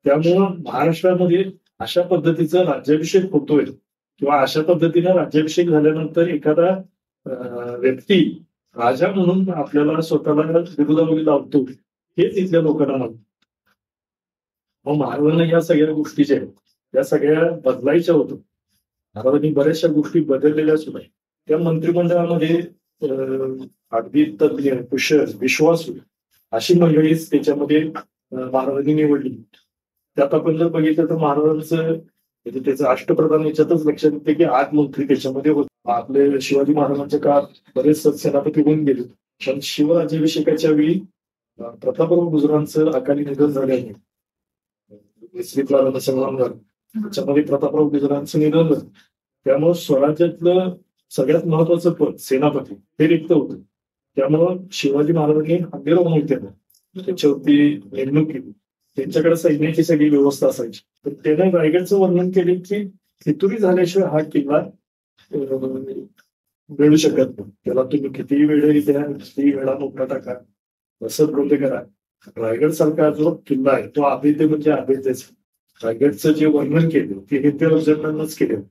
त्यामुळं महाराष्ट्रामध्ये अशा पद्धतीचा राज्याभिषेक होतोय किंवा अशा पद्धतीने राज्याभिषेक झाल्यानंतर एखादा व्यक्ती राजा म्हणून आपल्याला स्वतःला बिरुदावली लावतो, हेच इथल्या लोकांना मानतो. मग महाराजांना या सगळ्या गोष्टी ज्या आहेत त्या सगळ्या बदलायच्या होत्या. महाराजांनी बऱ्याचशा गोष्टी बदललेल्या सुद्धा. त्या मंत्रिमंडळामध्ये अगदी तज्ञ, कुशल, विश्वासू अशी मंडळीच त्याच्यामध्ये महाराजांनी निवडली. त्यात आपण जर बघितलं तर महाराजांचं म्हणजे त्याचं अष्टप्रधान याच्यातच लक्षात येते की 8 मंत्री त्याच्यामध्ये होते. आपले शिवाजी महाराजांच्या काळात बरेच सेनापती होऊन गेले, पण शिवराज्याभिषेकाच्या वेळी प्रतापराव गुजरांचं अकाली निधन झाल्याने संग्राम झाला, त्याच्यामध्ये प्रतापराव गुजरांचं निधन झालं. त्यामुळं स्वराज्यातलं सगळ्यात महत्वाचं पद सेनापती हे रिक्त होतं. त्यामुळं शिवाजी महाराजांनी हंबीर होऊन केलं, त्याच्यावरती नेमणूक केली. त्यांच्याकडे सैन्याची सगळी व्यवस्था असायची. तर त्याने रायगडचं वर्णन केले की फितुरी झाल्याशिवाय हा किल्ला मिळू शकत नाही. त्याला तुम्ही कितीही वेळ द्या, कितीही वेळा मोठा टाका, असं बोलते करा. रायगड सारखा जो किल्ला आहे तो अभेद्य म्हणजे अभेद्यच. रायगडचं जे वर्णन केलं ते हेनरी ऑफ केलं.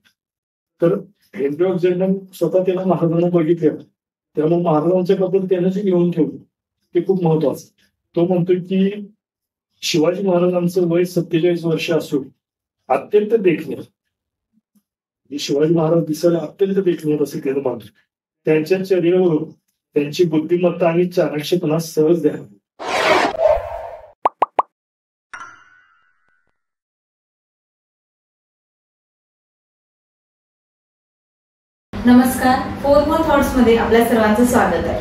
तर हेनरी ऑफ स्वतः त्याला महाराजांना बघितलं, त्यामुळे महाराजांच्या बद्दल त्यानं जे लिहून ठेवलं ते खूप महत्वाचं. तो म्हणतोय की शिवाजी महाराजांचं वय 47 वर्ष असून अत्यंत देखणे, शिवाजी महाराज दिसायला अत्यंत देखणे असं त्यानं मानतो. त्यांच्या चर्येवरून त्यांची बुद्धिमत्ता आणि चाणक्षपणा सहज द्या. नमस्कार, 4 More थॉट्स मध्ये आपल्या सर्वांचं स्वागत आहे.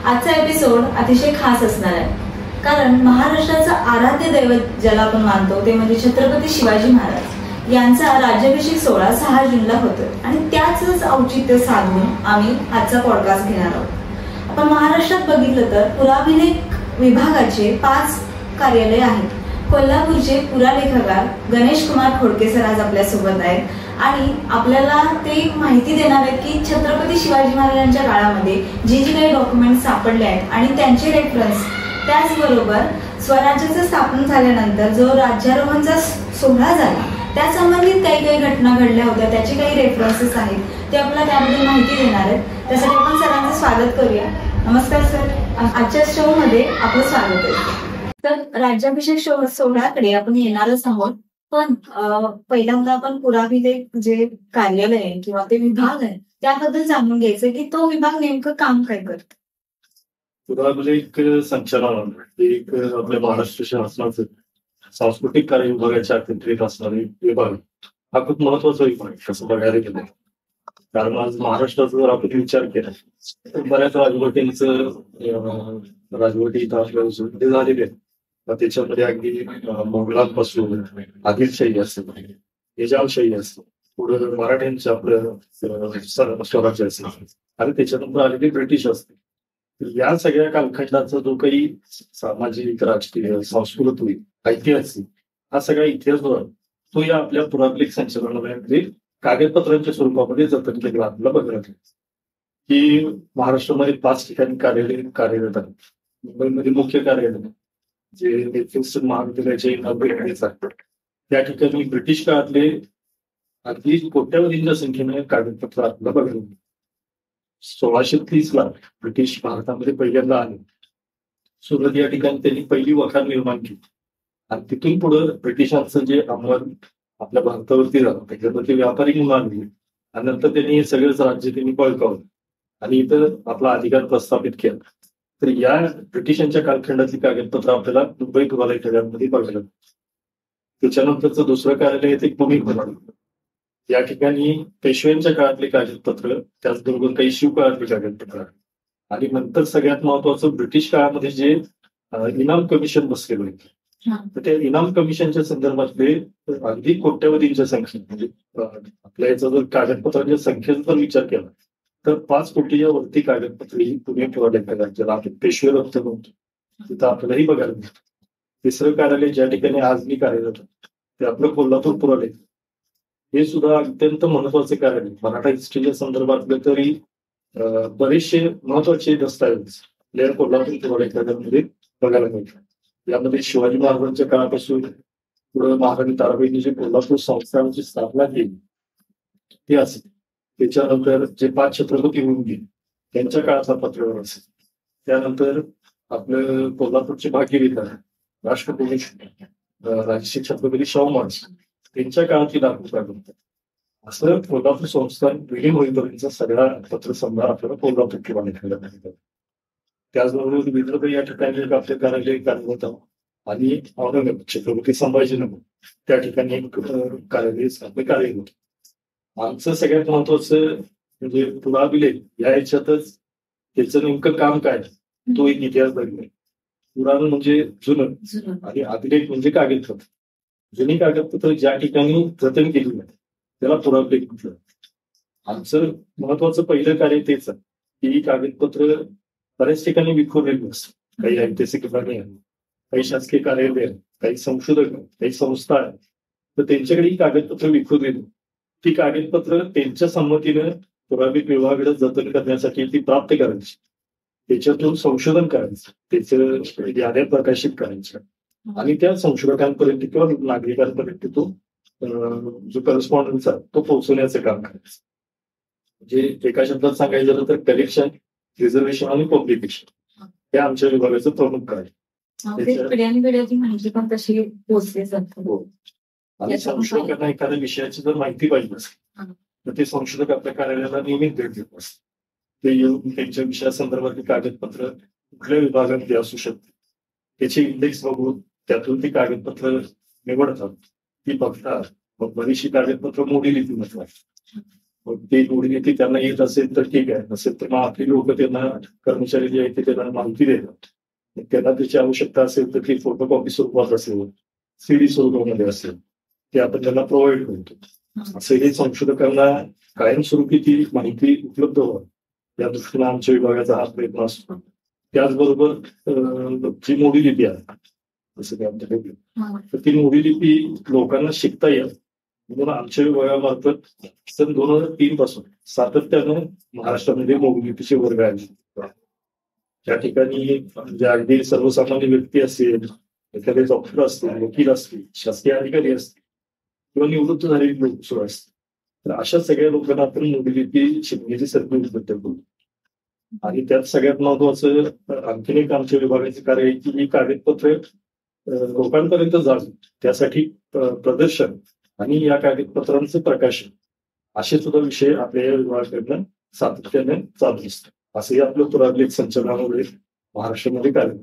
आजचा एपिसोड अतिशय खास असणार आहे, कारण महाराष्ट्राचं आराध्य दैवत ज्याला आपण मानतो ते म्हणजे छत्रपती शिवाजी महाराज यांचा राज्याभिषेक सोहळा 6 जूनला होतोय आणि त्याच औचित्य साधून आम्ही आजचा पॉडकास्ट घेणार आहोत. आपण महाराष्ट्रात बघितलं तर पुराभिलेख विभागाचे 5 कार्यालय आहेत. कोल्हापूरचे पुरालेखागार गणेश कुमार खोडके सर आज आपल्या सोबत आहेत आणि आपल्याला ते माहिती देणार आहेत की छत्रपती शिवाजी महाराजांच्या काळामध्ये जी काही डॉक्युमेंट सापडले आहेत आणि त्यांचे रेफरन्स, त्याचबरोबर स्वराज्याचं स्थापन झाल्यानंतर जो राज्यारोहणचा सोहळा झाला त्या संबंधित काही घटना घडल्या होत्या, त्याचे काही रेफरन्सेस आहेत, ते आपल्याला त्याबद्दल माहिती देणार आहेत. त्यासाठी आपण सरांचं स्वागत करूया. नमस्कार सर, आजच्या शो मध्ये आपलं स्वागत आहे. तर राज्याभिषेक सोहळ्याकडे आपण येणारच आहोत, पण पहिल्यांदा आपण पुराभिलेख जे कार्यालय आहे किंवा ते विभाग आहे त्याबद्दल जाणून घ्यायचं की तो विभाग नेमकं काम काय करतो. पुराभिलेख संचालनालय एक आपल्या महाराष्ट्र शासनाचं सांस्कृतिक कार्य विभागाच्या अखत्यारीत असणारे विभाग हा खूप महत्वाचा विभाग आहे असं बघायला गेलं. कारण आज महाराष्ट्राचा जर आपण विचार केला तर बऱ्याच राजवटी इथं आपल्या झालेले आहेत. त्याच्यामध्ये अगदी मोगलांपासून आदिलशाही असेल, निजामशाही असेल, पुढे मराठ्यांचं आपलं स्वराज्य असेल आणि त्याच्यानंतर आलेले ब्रिटिश असतील. या सगळ्या कालखंडाचा जो काही सामाजिक, राजकीय, सांस्कृतिक, ऐतिहासिक हा सगळा इतिहास जो आहे तो या आपल्या पुराभिलेख संचालनालयामध्ये कागदपत्रांच्या स्वरूपामध्ये जतन केलेला आपल्याला बघायला की महाराष्ट्रामध्ये 5 ठिकाणी कार्यालय कार्यरत आहेत. मुंबईमध्ये मुख्य कार्यालय जे महाविद्यालयाचे त्या ठिकाणी ब्रिटिश काळातले अगदी कोट्यावधींच्या संख्येने कागदपत्र आपल्याला बघायला. 1630 ब्रिटिश भारतामध्ये पहिल्यांदा आले. सुरत या ठिकाणी त्यांनी पहिली वखार निर्माण केली आणि तिथून पुढे ब्रिटिशांचं जे अंमल आपल्या भारतावरती झालं त्याच्यावरती व्यापारी म्हणून आणले आणि नंतर त्यांनी हे सगळंच राज्य त्यांनी बळकावलं आणि इथं आपला अधिकार प्रस्थापित केला. तर या ब्रिटिशांच्या कालखंडातली कागदपत्र आपल्याला मुंबई पुरालेखागारामध्ये बघायला. त्याच्यानंतरचं दुसरं कार्यालय येते पुणे पुराण. या ठिकाणी पेशव्यांच्या काळातले कागदपत्र, त्याचबरोबर काही शिवकाळातली कागदपत्र आणि नंतर सगळ्यात महत्वाचं ब्रिटिश काळामध्ये जे इनाम कमिशन बसलेलं होतं तर त्या इनाम कमिशनच्या संदर्भातले अगदी कोट्यावधींच्या संख्येत म्हणजे आपल्या याचा जर कागदपत्रांच्या संख्येचा जर विचार केला तर 5 कोटीच्या वरती कागदपत्र ही पुणे पुरालेखागार ज्याला आपण पेशवे रक्त म्हणतो तिथं आपल्यालाही बघायला मिळतं. तिसरं कार्यालय ज्या ठिकाणी आज मी कार्यरत ते आपलं कोल्हापूर पुरालेख. हे सुद्धा अत्यंत महत्वाचे कार्यालय. मराठा हिस्ट्रीच्या संदर्भातले तरी बरेचसे महत्वाचे दस्तावेज आपल्या कोल्हापूर पुरालेखागारमध्ये बघायला मिळतात. यामध्ये शिवाजी महाराजांच्या काळापासून पुढे महाराणी ताराबाईंनी जे कोल्हापूर संस्थानाची स्थापना केली ते असेल. त्याच्यानंतर जे 5 छत्रपती होऊन गेले त्यांच्या काळाचा पत्रव्यवहार असेल. त्यानंतर आपलं कोल्हापूरचे भाग्यविधाता राष्ट्रकवी राजश्री छत्रपती शाहू महाराज त्यांच्या काळातली दाखवून काढतात. असं कोल्हापूर संस्थान विलीन होईपर्यंतचा सगळा पत्रसंभार आपल्याला कोल्हापूर किंवा लिखायला मिळतात. त्याचबरोबर विदर्भ या ठिकाणी एक आपले कार्यालय कार्यरत आणि औरंगाबाद छत्रपती संभाजीनगर त्या ठिकाणी एक कार्यालय आपले कार्यरत. आमचं सगळ्यात महत्वाचं म्हणजे पुराविलेख या ह्याच्यातच त्याचं नेमकं काम काय तो एक इतिहास बघणे. पुराण म्हणजे जुनं आणि अभिलेख म्हणजे कागदपत्र. जुनी कागदपत्र ज्या ठिकाणी जतन केली जाते त्याला पुराविलेख म्हटलं. आमचं महत्वाचं पहिलं कार्य तेच आहे की ही कागदपत्र बऱ्याच ठिकाणी विखुरलेली असतात. काही ऐतिहासिक ठिकाणी आहे, काही शासकीय कार्यालय, काही संशोधक, काही संस्था आहेत, तर त्यांच्याकडे ही कागदपत्र विखुरलेली. ती कागदपत्र त्यांच्या संमतीनं पुराविक विभागाकडे जतन करण्यासाठी ती प्राप्त करायची, त्याच्यातून संशोधन करायचं, त्याचं याद्या प्रकाशित करायच्या आणि त्या संशोधकांपर्यंत किंवा नागरिकांपर्यंत तो जो करस्पॉन्डन्स आहे तो पोहोचवण्याचं काम करायचं. म्हणजे एका शब्दात सांगायचं झालं तर कलेक्शन, रिझर्वेशन आणि पब्लिकेशन हे आमच्या विभागाचं प्रमुख कार्य. पिढ्यानपिढ्याची माहिती पण तशी पोहोचली जाते. आणि संशोधकांना एखाद्या विषयाची जर माहिती पाहिजे असेल तर ते संशोधक आपल्या कार्यालयाला नियमित भेट देत असतात. ते येऊन त्यांच्या विषयासंदर्भातली कागदपत्र कुठल्या विभागातली असू शकते त्याचे इंडेक्स बघून त्यातून ती कागदपत्र निवडतात, ती बघतात. मग बरीचशी कागदपत्र मोडी लिपी म्हणतात. मग ती मोडी लिपी त्यांना येत असेल तर ठीक आहे, नसेल तर मग आपली लोक त्यांना कर्मचारी जे आहेत ते त्यांना माहिती देतात. त्यांना त्याची आवश्यकता असेल तर ती फोटोकॉपी स्वरूपात असेल, सीडी स्वरूपामध्ये असेल ते आपण त्यांना प्रोव्हाइड करतो. असं हे संशोधकांना कायमस्वरूपी ती माहिती उपलब्ध व्हावी या दृष्टीने आमच्या विभागाचा हा प्रयत्न असतो. त्याचबरोबर जी मोडी लिपी आहे जसं की आमच्याकडे तर ती मोडी लिपी लोकांना शिकता येईल म्हणून आमच्या विभागामार्फत सन 2003 पासून सातत्यानं महाराष्ट्रामध्ये मोडी लिपीचे वर्ग आहेत. त्या ठिकाणी म्हणजे अगदी सर्वसामान्य व्यक्ती असेल, एखादे डॉक्टर असतील, वकील असतील, शासकीय अधिकारी असतील किंवा निवृत्त झालेली लोक सुरू असतील, तर अशा सगळ्या लोकांना आपण मोडी लिपी शिकण्याची संधी उपलब्ध करू. आणि त्यात सगळ्यात महत्वाचं आणखीन एक आमच्या विभागाचे कार्य आहे की ही कागदपत्र लोकांपर्यंत जावी त्यासाठी प्रदर्शन आणि या कागदपत्रांचं प्रकाशन असे सुद्धा विषय आपल्या या विभागाकडनं सातत्याने चालू असतात. असंही आपलं पुराविलेख संचालनामुळे महाराष्ट्रामध्ये कार्य.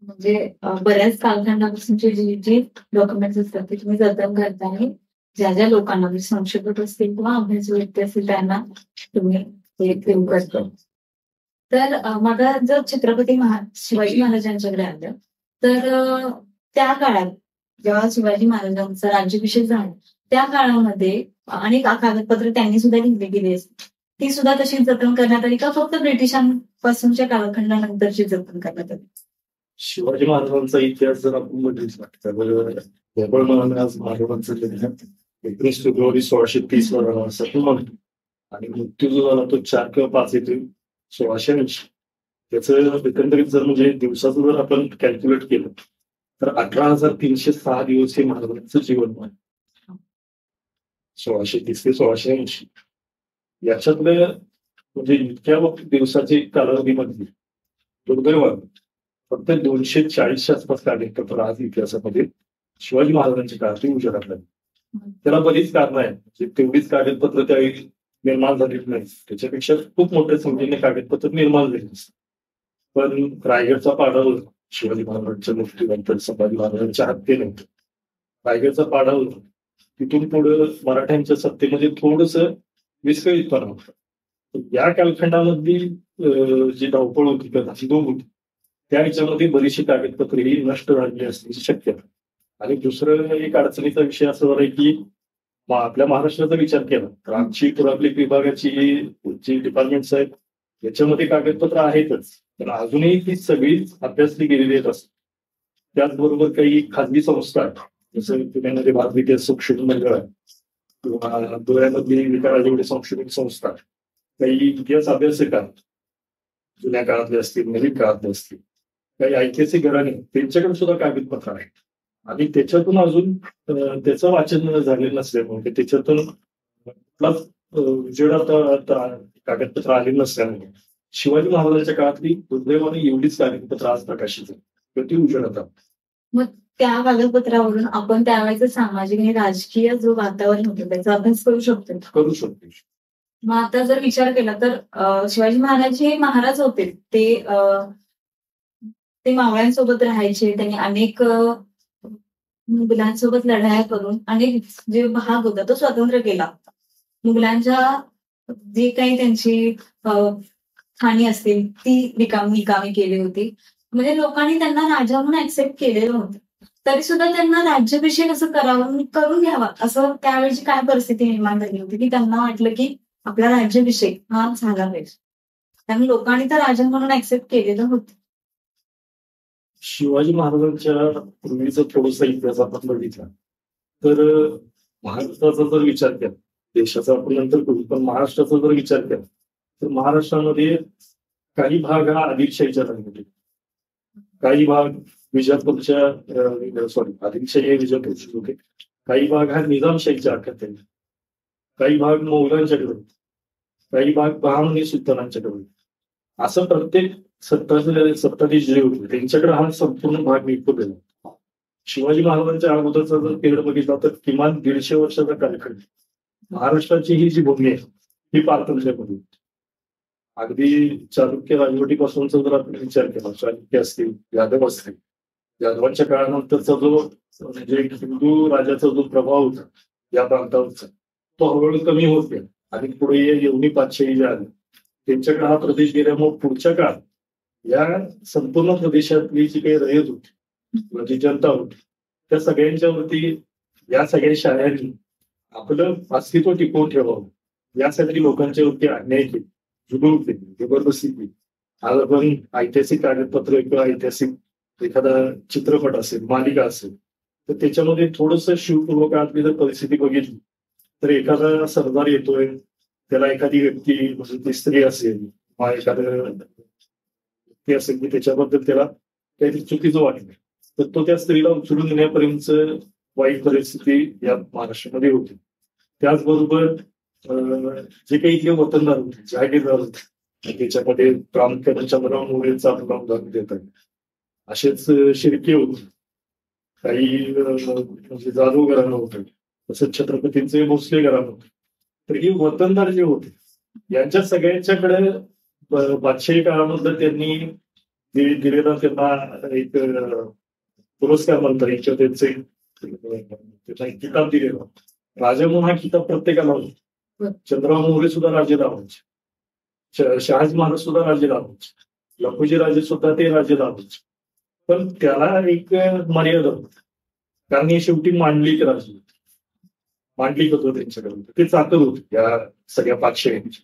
म्हणजे बऱ्याच कालखंडापासूनचे जे डॉक्युमेंट्स असतात ते तुम्ही जतन करता आणि ज्या ज्या लोकांना म्हणजे संशोधक असतील किंवा अभ्यासू व्यक्ती असतील त्यांना तुम्ही हे देऊ करता. तर माझा जर छत्रपती शिवाजी महाराजांच्याकडे आलं तर त्या काळात जेव्हा शिवाजी महाराजांचा राज्याभिषेक झाला त्या काळामध्ये अनेक कागदपत्र त्यांनी सुद्धा लिहिली गेली असते, ती सुद्धा तशी जतन करण्यात आली का फक्त ब्रिटिशांपासूनच्या कालखंडानंतरची जतन करण्यात आली? शिवाजी महाराजांचा इतिहास जर आपण बघितला तर महाराजांचं जन्म 19 फेब्रुवारी 1630 ला असं म्हणतो आणि मृत्यू जो झाला तो 4 किंवा 5 एप्रिल 1680. त्याचं एकंदरीत जर म्हणजे दिवसाचं जर आपण कॅल्क्युलेट केलं तर 18,306 दिवस हे महाराजांचं जीवनमान 1630 ते 1680. याच्यातल्या म्हणजे इतक्या दिवसाची कालावधीमध्ये दुर्दैवानं फक्त 240च्या आसपास कागदपत्र आज इतिहासामध्ये शिवाजी महाराजांच्या काळात उजेडात आली. त्याला बरीच कारणं आहेत. तेवढीच कागदपत्र त्यावेळी निर्माण झालेली नाही, त्याच्यापेक्षा खूप मोठ्या संख्येने कागदपत्र निर्माण झालेली असतात. पण रायगडचा पाडावर शिवाजी महाराजांच्या मृत्यूनंतर, संभाजी महाराजांच्या हत्येनंतर रायगडचा पाडावर तिथून पुढे मराठ्यांच्या सत्तेमध्ये थोडस विस्कळीतपणा होता. या कालखंडामधली जी धावपळ होती किंवा धाकधूम होती त्या ह्याच्यामध्ये बरीचशी कागदपत्रे ही नष्ट झालेली असण्याची शक्यता. आणि दुसरं एक अडचणीचा विषय असा झाला की आपल्या महाराष्ट्राचा विचार केला तर आमची पुरावलिक विभागाची जी डिपार्टमेंट्स आहेत याच्यामध्ये कागदपत्र आहेतच, पण अजूनही ती सगळीच अभ्यासली गेलेली आहेत असतात. त्याचबरोबर काही खाजगी संस्था आहेत, जसं पुण्यामध्ये भारतीय संशोधन मंडळ आहे किंवा डोळ्यामधली विकाराजेवढी संशोधन संस्था, काही इतिहास अभ्यासक आहेत, जुन्या काळातले असतील, नवीन काळातले असतील, काही ऐतिहासिक घराणे त्यांच्याकडे सुद्धा कागदपत्र आहेत. आणि त्याच्यातून अजून त्याचं वाचन झालेलं नसल्यामुळे त्याच्यातून कुठलाच उजेड आता कागदपत्र आलेली नसल्यामुळे शिवाजी महाराजांच्या काळातली दुर्दैवाने एवढीच कागदपत्र आज प्रकाशित आहे किंवा ती उजेडतात. मग त्या कागदपत्रावरून आपण त्यावेळेचं सामाजिक आणि राजकीय जो वातावरण होतं त्याचा अभ्यास करू शकतो. करू शकतो. मग आता जर विचार केला तर शिवाजी महाराज हे महाराज होते, ते मावळ्यांसोबत राहायचे, त्यांनी अनेक मुघलांसोबत लढाया करून अनेक जे भाग होता तो स्वतंत्र केला. मुघलांच्या जे काही त्यांची खाणी असतील ती निकामी केली होती. म्हणजे लोकांनी त्यांना राजा म्हणून ऍक्सेप्ट केलेलं होतं. तरी सुद्धा त्यांना राज्याभिषेक असं करून घ्यावा असं त्यावेळेची काय परिस्थिती निर्माण झाली होती की त्यांना वाटलं की आपला राज्याभिषेक हा झाला पाहिजे. त्यामुळे लोकांनी तर राजा म्हणून ऍक्सेप्ट केलेलं होतं. शिवाजी महाराजांच्या पूर्वीचा थोडासा इतिहास आपण बघितला तर महाराष्ट्राचा जर विचार केला, देशाचा आपण नंतर करू, पण महाराष्ट्राचा जर विचार केला तर महाराष्ट्रामध्ये काही भाग हा आदिलशाहीच्या राहिलेले, काही भाग आदिलशाही विजापूरचे होते, काही भाग हा निजामशाहीच्या अखत्यारीत, काही भाग मोगलांच्याकडे, काही भाग बहामनी सुलतानांच्याकडे, असं प्रत्येक सत्ताधीश जे होते त्यांच्याकडे हा संपूर्ण भाग विकतो. शिवाजी महाराजांच्या अगोदरचा जर पिरियड बघितला तर किमान 150 वर्षाचा कालखंड महाराष्ट्राची ही जी भूमी आहे ही पारतंत्र्यामध्ये. अगदी चालुक्य राजवटीपासूनचा जर आपण विचार केला, चालुक्य असतील, यादव असतील, यादवांच्या काळानंतरचा जो म्हणजे हिंदू राजाचा जो प्रभाव होता या प्रांतावरचा तो हळूहळू कमी होत गेला आणि पुढे यवनी पातशाही जे आले त्यांच्याकडे हा प्रदेश गेल्यामुळे पुढच्या काळात या संपूर्ण प्रदेशातली जी काही रयत होती किंवा जी जनता होती त्या सगळ्यांच्यावरती या सगळ्या शाळांनी आपलं अस्तित्व टिकवून ठेवावं यासाठी लोकांच्यावरती अन्याय केली, जुलूम केली, जबरदस्ती केली. आज आपण ऐतिहासिक कागदपत्र किंवा ऐतिहासिक एखादा चित्रपट असेल, मालिका असेल तर त्याच्यामध्ये थोडंसं शिवपूर्व काळातली जर परिस्थिती बघितली तर एखादा सरदार येतोय, त्याला एखादी व्यक्ती म्हणजे स्त्री असेल किंवा एखादं व्यक्ती असेल की त्याच्याबद्दल त्याला काहीतरी चुकीचं वाटलं तर तो त्या स्त्रीला उचलून नेण्यापर्यंत वाईट परिस्थिती या महाराष्ट्रामध्ये होती. त्याचबरोबर जे काही इथले वतनदार होते, जहागीरदार होते, त्याच्यामध्ये प्रामुख्याने चंद्रराव मोरेंचा आपला उदाहरण देत आहे. असेच शिर्के होते, काही म्हणजे जाधव घराणं होतं, तसंच छत्रपतींचे भोसले घराणं होते. तर ही वतनदार जे होते यांच्या सगळ्यांच्याकडे बादशाही काळामध्ये त्यांनी दिलेला त्यांना एक पुरस्कार म्हणतात, यांच्या त्यांचे किताब दिलेला. राजा म्हणून हा किताब प्रत्येकाला होता. चंद्रराव मोरे सुद्धा राजे दाबायचे, शहाजी महाराज सुद्धा राजे दाबायचे, लखुजी राजे सुद्धा ते राजे दाबायचे. पण त्याला एक मर्यादा होती, कारण हे शेवटी मांडलिक राजे होते, मांडलिक होतं त्यांच्याकडे, ते चाकर होते या सगळ्या पातशाहींची.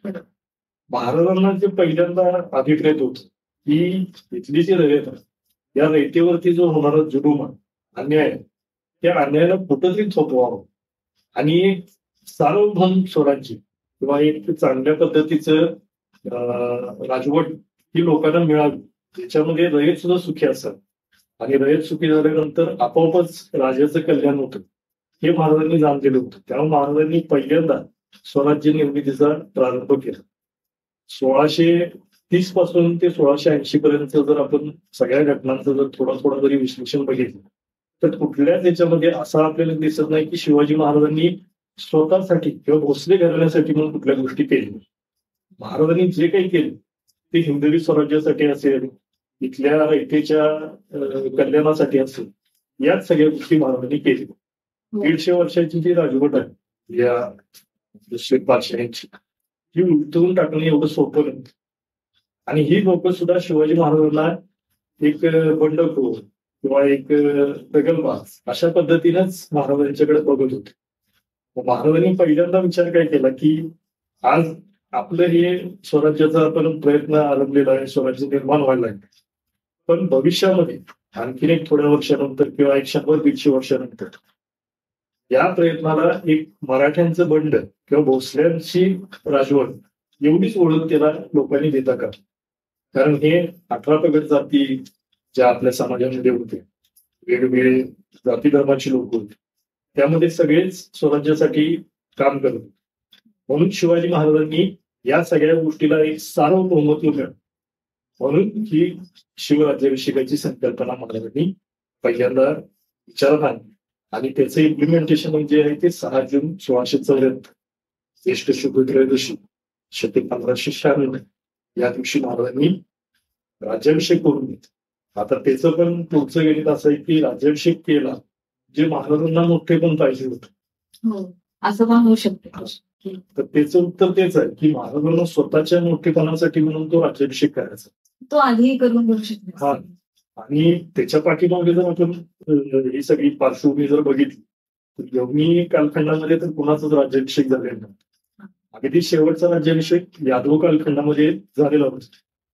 महाराजांना जे पहिल्यांदा अभिप्रेत होत की इथली जी रयत आहे या रयतेवरती जो होणारा जुलूम अन्याय त्या अन्यायाला कुठंतरी थोपवावं आणि सार्वभौम स्वराज्य किंवा एक चांगल्या पद्धतीचं राजवट ही लोकांना मिळावी, त्याच्यामध्ये रयत सुद्धा सुखी असतात आणि रयत सुखी झाल्यानंतर आपोआपच राजाचं कल्याण होतं हे महाराजांनी जाणलेलं होतं. त्यामुळे महाराजांनी पहिल्यांदा स्वराज्य निर्मितीचा प्रारंभ केला. 1630 पासून ते 1680 पर्यंत जर आपण सगळ्या घटनांचं जर थोडा जरी विश्लेषण बघितलं तर कुठल्याच याच्यामध्ये असं आपल्याला दिसत नाही की शिवाजी महाराजांनी स्वतःसाठी किंवा भोसले घालण्यासाठी म्हणून कुठल्या गोष्टी केल्या. महाराजांनी जे काही केले ते हिंदवी स्वराज्यासाठी असेल, इथल्या रयतेच्या कल्याणासाठी असेल, याच सगळ्या गोष्टी महाराजांनी केल्या. 150 वर्षाची जी राजवट आहे या पातशाहींची ही उलटवून टाकणं एवढं सोपं नाही. आणि ही लोक सुद्धा शिवाजी महाराजांना एक बंडखोर किंवा एक दगलबाज अशा पद्धतीनेच महाराजांच्याकडे बघत होते. महाराजांनी पहिल्यांदा विचार काय केला की आज आपलं हे स्वराज्याचा आपण प्रयत्न आरंभलेला आहे, स्वराज्य निर्माण व्हायला आहे, पण भविष्यामध्ये आणखीन एक थोड्या वर्षानंतर किंवा 100-150 वर्षानंतर या प्रयत्नाला एक मराठ्यांचं बंड किंवा भोसल्यांची राजवट एवढीच ओळख त्याला लोकांनी देता का? कारण हे 18 पगड जाती ज्या आपल्या समाजामध्ये होते वेगवेगळे जाती धर्माची लोक होते, त्यामध्ये सगळेच स्वराज्यासाठी काम करत होते. म्हणून शिवाजी महाराजांनी या सगळ्या गोष्टीला एक सार्वभौमत्व मिळालं. म्हणून ही शिवराज्याभिषेकाची संकल्पना महाराजांनी पहिल्यांदा विचारात आणली आणि त्याचं इम्प्लिमेंटेशन म्हणजे आहे ते 6 जून 1684 ज्येष्ठ शुक्ल त्रयोदशी शके 1596 या दिवशी महाराजांनी राज्याभिषेक करून घेतला. आता त्याचं पण पुढचं गणित असं आहे की राज्याभिषेक केला जे महाराजांना मोठे पण पाहिजे होतं, असं पण होऊ शकतं. तर त्याचं उत्तर तेच आहे की महाराजांना स्वतःच्या मोठेपणासाठी म्हणून तो राज्याभिषेक करायचा, तो आधी करून घेऊ शकतो. आणि त्याच्या पाठीमागे जर आपण ही सगळी पार्श्वभूमी जर बघितली तर यवनी कालखंडामध्ये तर कुणाचाच राज्याभिषेक झालेला नाही. अगदी शेवटचा राज्याभिषेक यादव कालखंडामध्ये झालेला होता,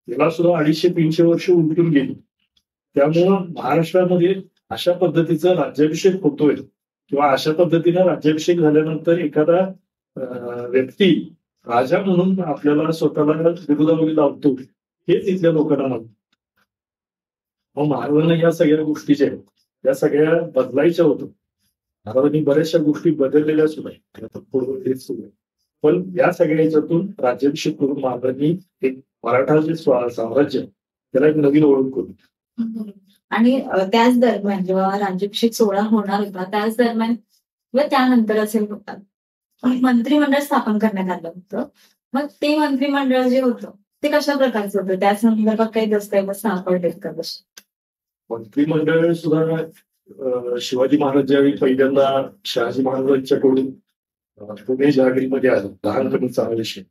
त्याला सुद्धा 250-300 वर्ष उलटून गेली. त्यामुळं महाराष्ट्रामध्ये अशा पद्धतीचा राज्याभिषेक होतोय किंवा अशा पद्धतीने राज्याभिषेक झाल्यानंतर एखादा व्यक्ती राजा म्हणून आपल्याला स्वतःला विरोधामध्ये लावतो, हेच इथल्या लोकांना मानतो. मग महाराजांना या सगळ्या गोष्टी ज्या आहेत त्या सगळ्या बदलायच्या होत्या. महाराजांनी बऱ्याचशा गोष्टी बदललेल्या सुद्धा आहेत, पण या सगळ्या याच्यातून राज्याभिषेक करून महाराजांनी एक मराठा जे साम्राज्य त्याला एक नवीन ओळख करून. आणि त्याच दरम्यान जेव्हा राज्याभिषेक सोहळा होणार होता त्याच दरम्यान किंवा त्यानंतर असेल मंत्रिमंडळ स्थापन करण्यात आलं होतं. मग ते मंत्रिमंडळ जे होतं ते कशा प्रकारचं होतं, त्या संदर्भात काही दस्तऐवज सापडलेत का? मंत्रिमंडळ सुद्धा शिवाजी महाराज ज्यावेळी पहिल्यांदा शहाजी महाराजांच्याकडून पुणे जहागिरीमध्ये आलं लहानपणीचा विषय,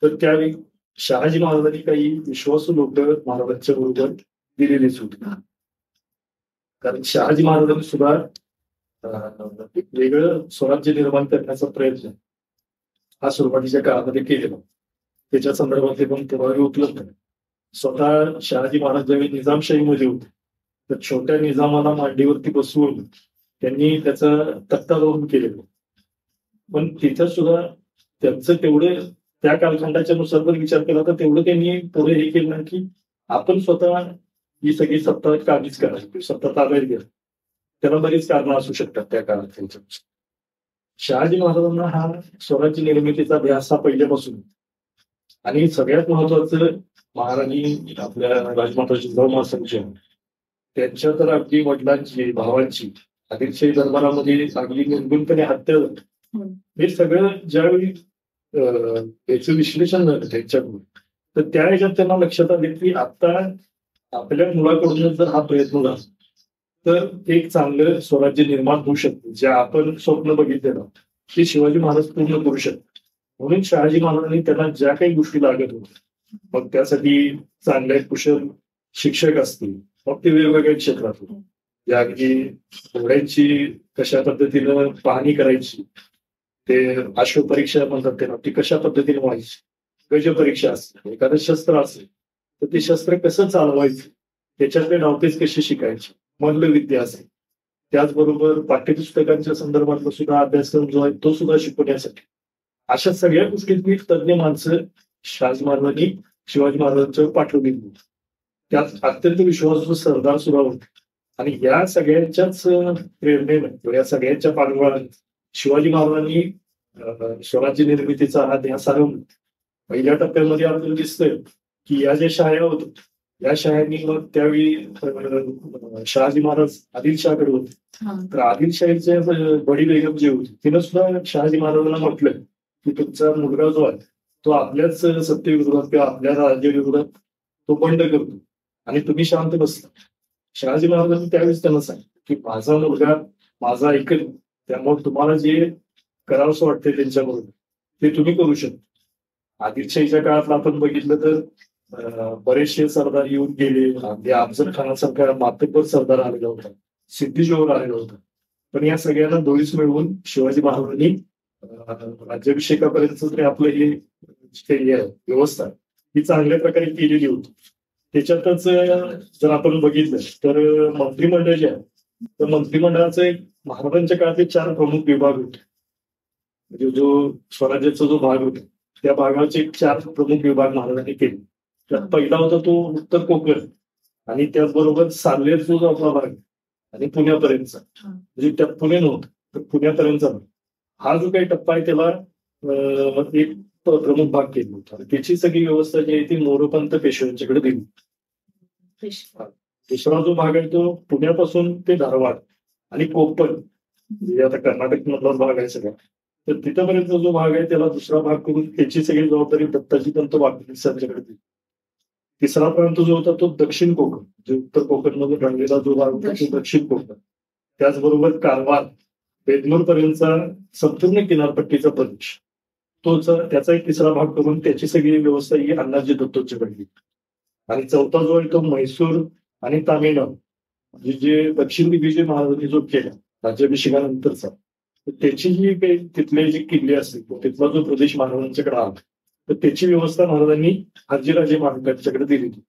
तर त्यावेळी शहाजी महाराजांनी काही विश्वासू लोक महाराजांच्या बरोबर दिलेलीच होती. कारण शहाजी महाराजांनी सुद्धा वेगळं स्वराज्य निर्माण करण्याचा प्रयत्न हा सुरुवातीच्या काळामध्ये केलेला. त्याच्या संदर्भातले पण पुरावे उपलब्ध आहे. स्वतः शहाजी महाराज ज्यावेळी निजामशाहीमध्ये होते तर छोट्या निजामाला मांडीवरती बसवून त्यांनी त्याचा तक्ता लावून केलेला. पण तिथं सुद्धा त्यांचं तेवढे त्या कालखंडाच्या नुसार जर विचार केला तर तेवढं त्यांनी पुढे हे केलं की आपण स्वतः ही सगळी सत्ता काबीज करायची, सत्ता ताब्यात घ्या. त्याला बरीच कारणं असू शकतात त्या काळात त्यांच्या. शहाजी महाराजांना हा स्वराज्य निर्मितीचा ध्यास हा पहिल्यापासून, आणि सगळ्यात महत्वाचं महाराणी आपल्या राजमाता जिजाऊ असायच्या, त्यांच्या तर अगदी वडिलांची भावांची आदिलशाही दरबारामध्ये अगदी निर्गुणपणे हत्या होती. हे सगळं ज्यावेळी याचं विश्लेषण झालं त्यांच्याकडून तर त्या ह्याच्यात त्यांना लक्षात आले की आता आपल्या मुलाकडूनच जर हा प्रयत्न झाला तर एक चांगलं स्वराज्य निर्माण होऊ शकतं. जे आपण स्वप्न बघितलेलं ते शिवाजी महाराज पूर्ण करू शकतात. म्हणून शहाजी महाराजांनी त्यांना ज्या काही गोष्टी लागत होत्या, मग त्यासाठी चांगले कुशल शिक्षक असतील, मग ते वेगवेगळ्या क्षेत्रात होते. या अगदी घोड्यांची कशा पद्धतीनं पाहणी करायची, ते अश्वपरीक्षा म्हणतात त्यांना, ती कशा पद्धतीने व्हायची, गज परीक्षा असते, एखादं शस्त्र असेल तर ते शस्त्र कसं चालवायचं, त्याच्यातले डावपेच कसे शिकायचे, मल्लविद्या असेल, त्याचबरोबर पाठ्यपुस्तकांच्या संदर्भातला सुद्धा अभ्यासक्रम जो आहे तो सुद्धा शिकवण्यासाठी अशा सगळ्या गोष्टीतली तज्ज्ञ माणसं शहाजी महाराजांनी शिवाजी महाराजांच्यावर पाठवली होती. त्यात अत्यंत विश्वासू सरदार सुद्धा होते. आणि या सगळ्यांच्याच प्रेरणेनं किंवा या सगळ्यांच्या पाठबळाने शिवाजी महाराजांनी स्वराज्य निर्मितीचा हा ध्यास आणून पहिल्या टप्प्यामध्ये आपल्याला दिसतंय की या ज्या शाळा होत्या या शाळांनी मग त्यावेळी शहाजी महाराज आदिलशाहकडे होते, तर आदिलशाहीचे बडी बेगम जी होती तिनं सुद्धा शहाजी महाराजांना म्हटलं की तुमचा मुलगा जो आहे तो आपल्याच सत्तेविरोधात किंवा आपल्या राज्याविरोधात तो बंड करतो आणि तुम्ही शांत बसता. शहाजी महाराजांनी त्यावेळेस त्यांना सांगितलं की माझा मुलगा माझा ऐकेल, त्यामुळे तुम्हाला जे करावंसं वाटतंय त्यांच्याबरोबर ते तुम्ही करू शकता. आदिलशाहीच्या काळात आपण बघितलं तर बरेचसे सरदार येऊन गेले, अगदी अफजल खानासारखा मातब्बर सरदार आलेला होता, सिद्धी जोहर आलेला होता, पण या सगळ्यांना दोळीस मिळवून शिवाजी महाराजांनी राज्याभिषेकापर्यंत तरी आपलं हे व्यवस्था ही चांगल्या प्रकारे केलेली होती. त्याच्यातच जर आपण बघितलं तर मंत्रिमंडळ जे आहे तर मंत्रिमंडळाचं एक महाराजांच्या काळातले 4 प्रमुख विभाग होते. म्हणजे जो स्वराज्याचा जो भाग होता त्या भागाचे 4 प्रमुख विभाग महाराजांनी केले. त्यात पहिला होता तो उत्तर कोकण, आणि त्याचबरोबर साल्हेर जो आपला भाग आणि पुण्यापर्यंतचा, म्हणजे त्यात पुणे नव्हतं तर पुण्यापर्यंतचा हा जो काही टप्पा आहे त्याला एक प्रमुख भाग केला होता. त्याची सगळी व्यवस्था जी आहे ती मोरोपंत पेशव्यांच्याकडे दिली. दुसरा जो भाग आहे तो पुण्यापासून ते धारवाड आणि कोकण, म्हणजे आता कर्नाटक मधला भाग आहे सगळा, तर तिथपर्यंत जो भाग आहे त्याला दुसरा भाग करून त्याची सगळी जबाबदारी दत्ताजी पंत वाघेलांच्याकडे दिली. तिसरा प्रांत जो होता तो दक्षिण कोकण, जे उत्तर कोकण मध्ये रंगलेला जो भाग होता तो दक्षिण कोकण, त्याचबरोबर कारवार बेदनूर पर्यंतचा संपूर्ण किनारपट्टीचा प्रदेश त्याचा एक तिसरा भाग करून त्याची सगळी व्यवस्था ही अण्णाजी दत्तोंच्याकडे दिली. आणि चौथा जो आहे तो म्हैसूर आणि तामिळनाडू, म्हणजे जे दक्षिण दिग्विजय महाराजांनी जो केला राज्याभिषेकानंतरचा, तर त्याची जी काही तिथले जे किल्ले असतील तिथला जो प्रदेश महाराजांच्याकडे आला तर त्याची व्यवस्था महाराजांनी हजीराजे महाराजांच्याकडे दिली होती.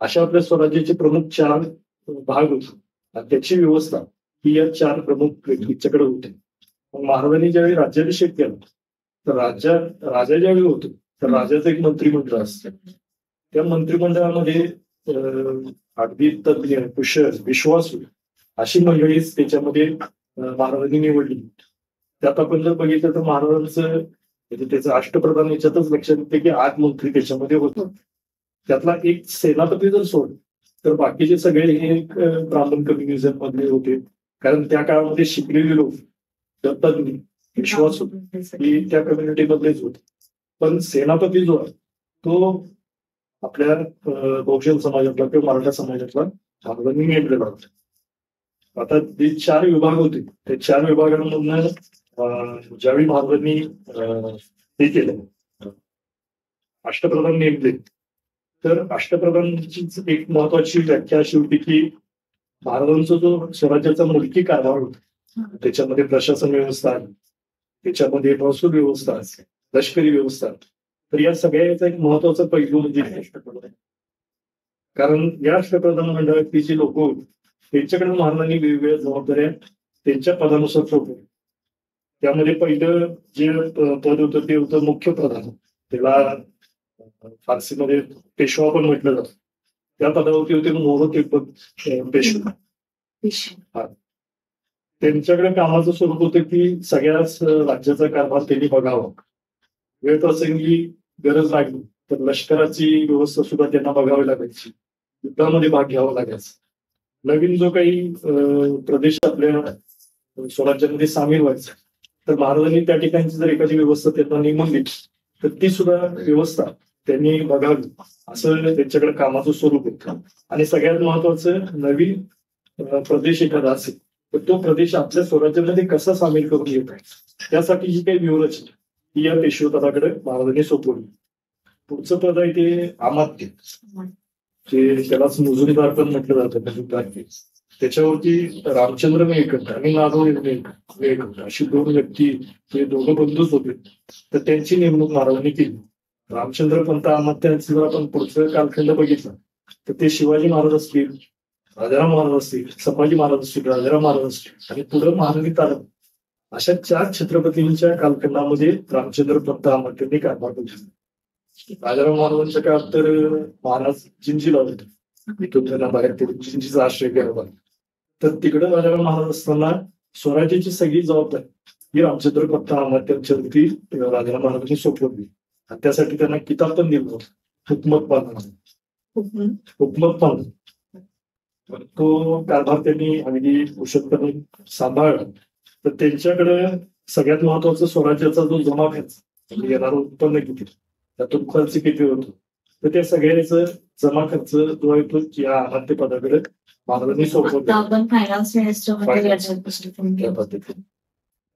अशा आपल्या स्वराज्याचे प्रमुख 4 भाग होते आणि त्याची व्यवस्था ही या 4 प्रमुख व्यक्तींच्याकडे होती. मग महाराजांनी ज्यावेळी राज्याभिषेक केला तर राजा ज्यावेळी होतो तर राजाचं एक मंत्रिमंडळ असतं. त्या मंत्रिमंडळामध्ये अगदी तज्ञ, कुशल, विश्वासू अशी मंडळीच त्याच्यामध्ये महाराजांनी निवडली. त्यात आपण जर बघितलं तर महाराजांचं त्याचं अष्टप्रधान याच्यातच लक्षात येते की 8 मंत्री त्याच्यामध्ये होतो. त्यातला एक सेनापती जर सोडलं तर बाकीचे सगळे हे ब्राह्मण कम्युनिझम मधले होते, कारण त्या काळामध्ये शिकलेले लोक, तज्ञ, विश्वासू ही त्या कम्युनिटी मधलेच होते. पण सेनापती जो आहे तो आपल्या बहुजन समाजातला किंवा मराठा समाजातला महाराजांनी नेमलेला होता. आता जे 4 विभाग होते त्या 4 विभागांमधनं ज्यावेळी महाराजांनी हे केलं, अष्टप्रधान नेमले, तर अष्टप्रधानांची एक महत्वाची व्याख्या अशी होती की महाराजांचा जो स्वराज्याचा मुलकी कारभार होता त्याच्यामध्ये प्रशासन व्यवस्था आहे, त्याच्यामध्ये महसूल व्यवस्था असते, लष्करी व्यवस्था, तर या सगळ्याचा एक महत्वाचा पैलू म्हणजे अष्टप्रधान. कारण या अष्टप्रधान मंडळातली जी लोक होती त्यांच्याकडे महाराजांनी वेगवेगळ्या जबाबदाऱ्या त्यांच्या पदानुसार सोडल्या. त्यामध्ये पहिलं जे पद होतं ते होतं मुख्य प्रधान, त्याला फारसीमध्ये पेशवा पण म्हटलं जातं. त्या पदावरती होते मोरोते पद पेशवा. त्यांच्याकडे कामाचं स्वरूप होतं की सगळ्याच राज्याचा कारभार त्यांनी बघावा. वेळ प्रसंगी गरज लागली तर लष्कराची व्यवस्था सुद्धा त्यांना बघावी लागायची, युद्धामध्ये भाग घ्यावा लागायचा. नवीन जो काही प्रदेश आपल्या स्वराज्यामध्ये सामील व्हायचा तर महाराजांनी त्या ठिकाणची जर एखादी व्यवस्था त्यांना नेमून दिली तर ती सुद्धा व्यवस्था त्यांनी बघावी, असं त्यांच्याकडे कामाचं स्वरूप होतं. आणि सगळ्यात महत्वाचं, नवीन प्रदेश एखादा असेल तर तो प्रदेश आपल्या स्वराज्यामध्ये कसा सामील करून घेत आहे त्यासाठी जी काही व्यूहरचना ही या पेशवेपदाकडे महाराजांनी सोपवली. पुढचं पद आहे ते अमात्य, जे त्यालाच मुजुरीदार पण म्हटलं जातं. त्याच्यावरती रामचंद्र मेहकर आणि नागो मेहकर अशी 2 व्यक्ती, ते दोघं बंधूच होते, तर त्यांची नेमणूक महाराजांनी केली. रामचंद्र पंत अमात्यांचं जर आपण पुढचं कालखंड बघितला तर ते शिवाजी महाराज असतील, राजाराम महाराज असतील, संभाजी महाराज असतील, राजाराम महाराज असतील आणि पुढे महाराणी तारक, अशा 4 छत्रपतींच्या कालखंडामध्ये रामचंद्र पंत अमात्यांनी कारभार केला. राजाराम महाराजांच्या काळात तर महाराज जिंजीला होते, इथून त्यांना बाहेर जिंजीचा आश्रय घ्यावा. तर तिकडे राजाराम महाराज असताना स्वराज्याची सगळी जबाबदारी ही रामचंद्र पंत अमात्यांच्यावरती राजाराम महाराजांनी सोपवली आणि त्यासाठी त्यांना किताब पण दिलं होतं, हुकमत पान. तो कारभार त्यांनी अगदी कुशलपणे सांभाळला. तर त्यांच्याकडे सगळ्यात महत्वाचं स्वराज्याचा जो जमा खर्च, म्हणजे येणारं उत्पन्न किती, त्यातून खर्च किती होतो, तर त्या सगळ्याचा जमा खर्च जो आहे तो या अमात्य पदाकडे महाराजांनी सोपवला.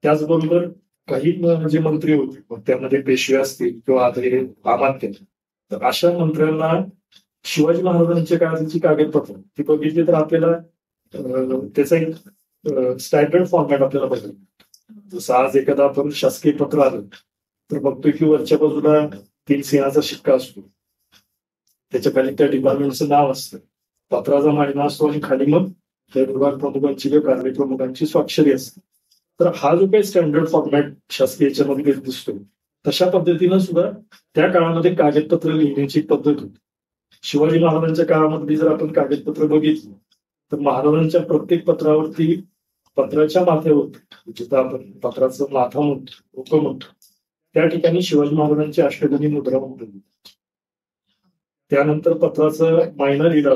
त्याचबरोबर काही जे मंत्री होते मग त्यामध्ये पेशवे असतील किंवा आता हे अमात्य, तर अशा मंत्र्यांना शिवाजी महाराजांच्या काळाची कागदपत्र ती बघितली तर आपल्याला त्याचा एक स्टँडर्ड फॉर्मॅट आपल्याला बघायला. जसं आज एखादा आपण शासकीय पत्र आलं तर बघतोय की वरच्या बाजूला 3 सिंहाचा शिक्का असतो, त्याच्या खाली त्या डिपार्टमेंटचं नाव असतं, पत्राचा मायना असतो आणि खाली मग त्या विभाग प्रमुखांची किंवा कार्य प्रमुखांची स्वाक्षरी असते. तर हा जो काही स्टँडर्ड फॉर्मॅट शासकीय याच्यामध्ये दिसतो तशा पद्धतीनं सुद्धा त्या काळामध्ये कागदपत्र लिहिण्याची पद्धत होती. शिवाजी महाराजांच्या काळामध्ये जर आपण कागदपत्र बघितली तर महाराजांच्या प्रत्येक पत्रावरती, पत्राच्या माथ्यावरती, जिथं आपण पत्राचं माथा म्हणतो, डोकं म्हणतो, त्या ठिकाणी शिवाजी महाराजांची अष्टगणी मुद्रा म्हणतो. त्यानंतर पत्राचं मायना लिहिला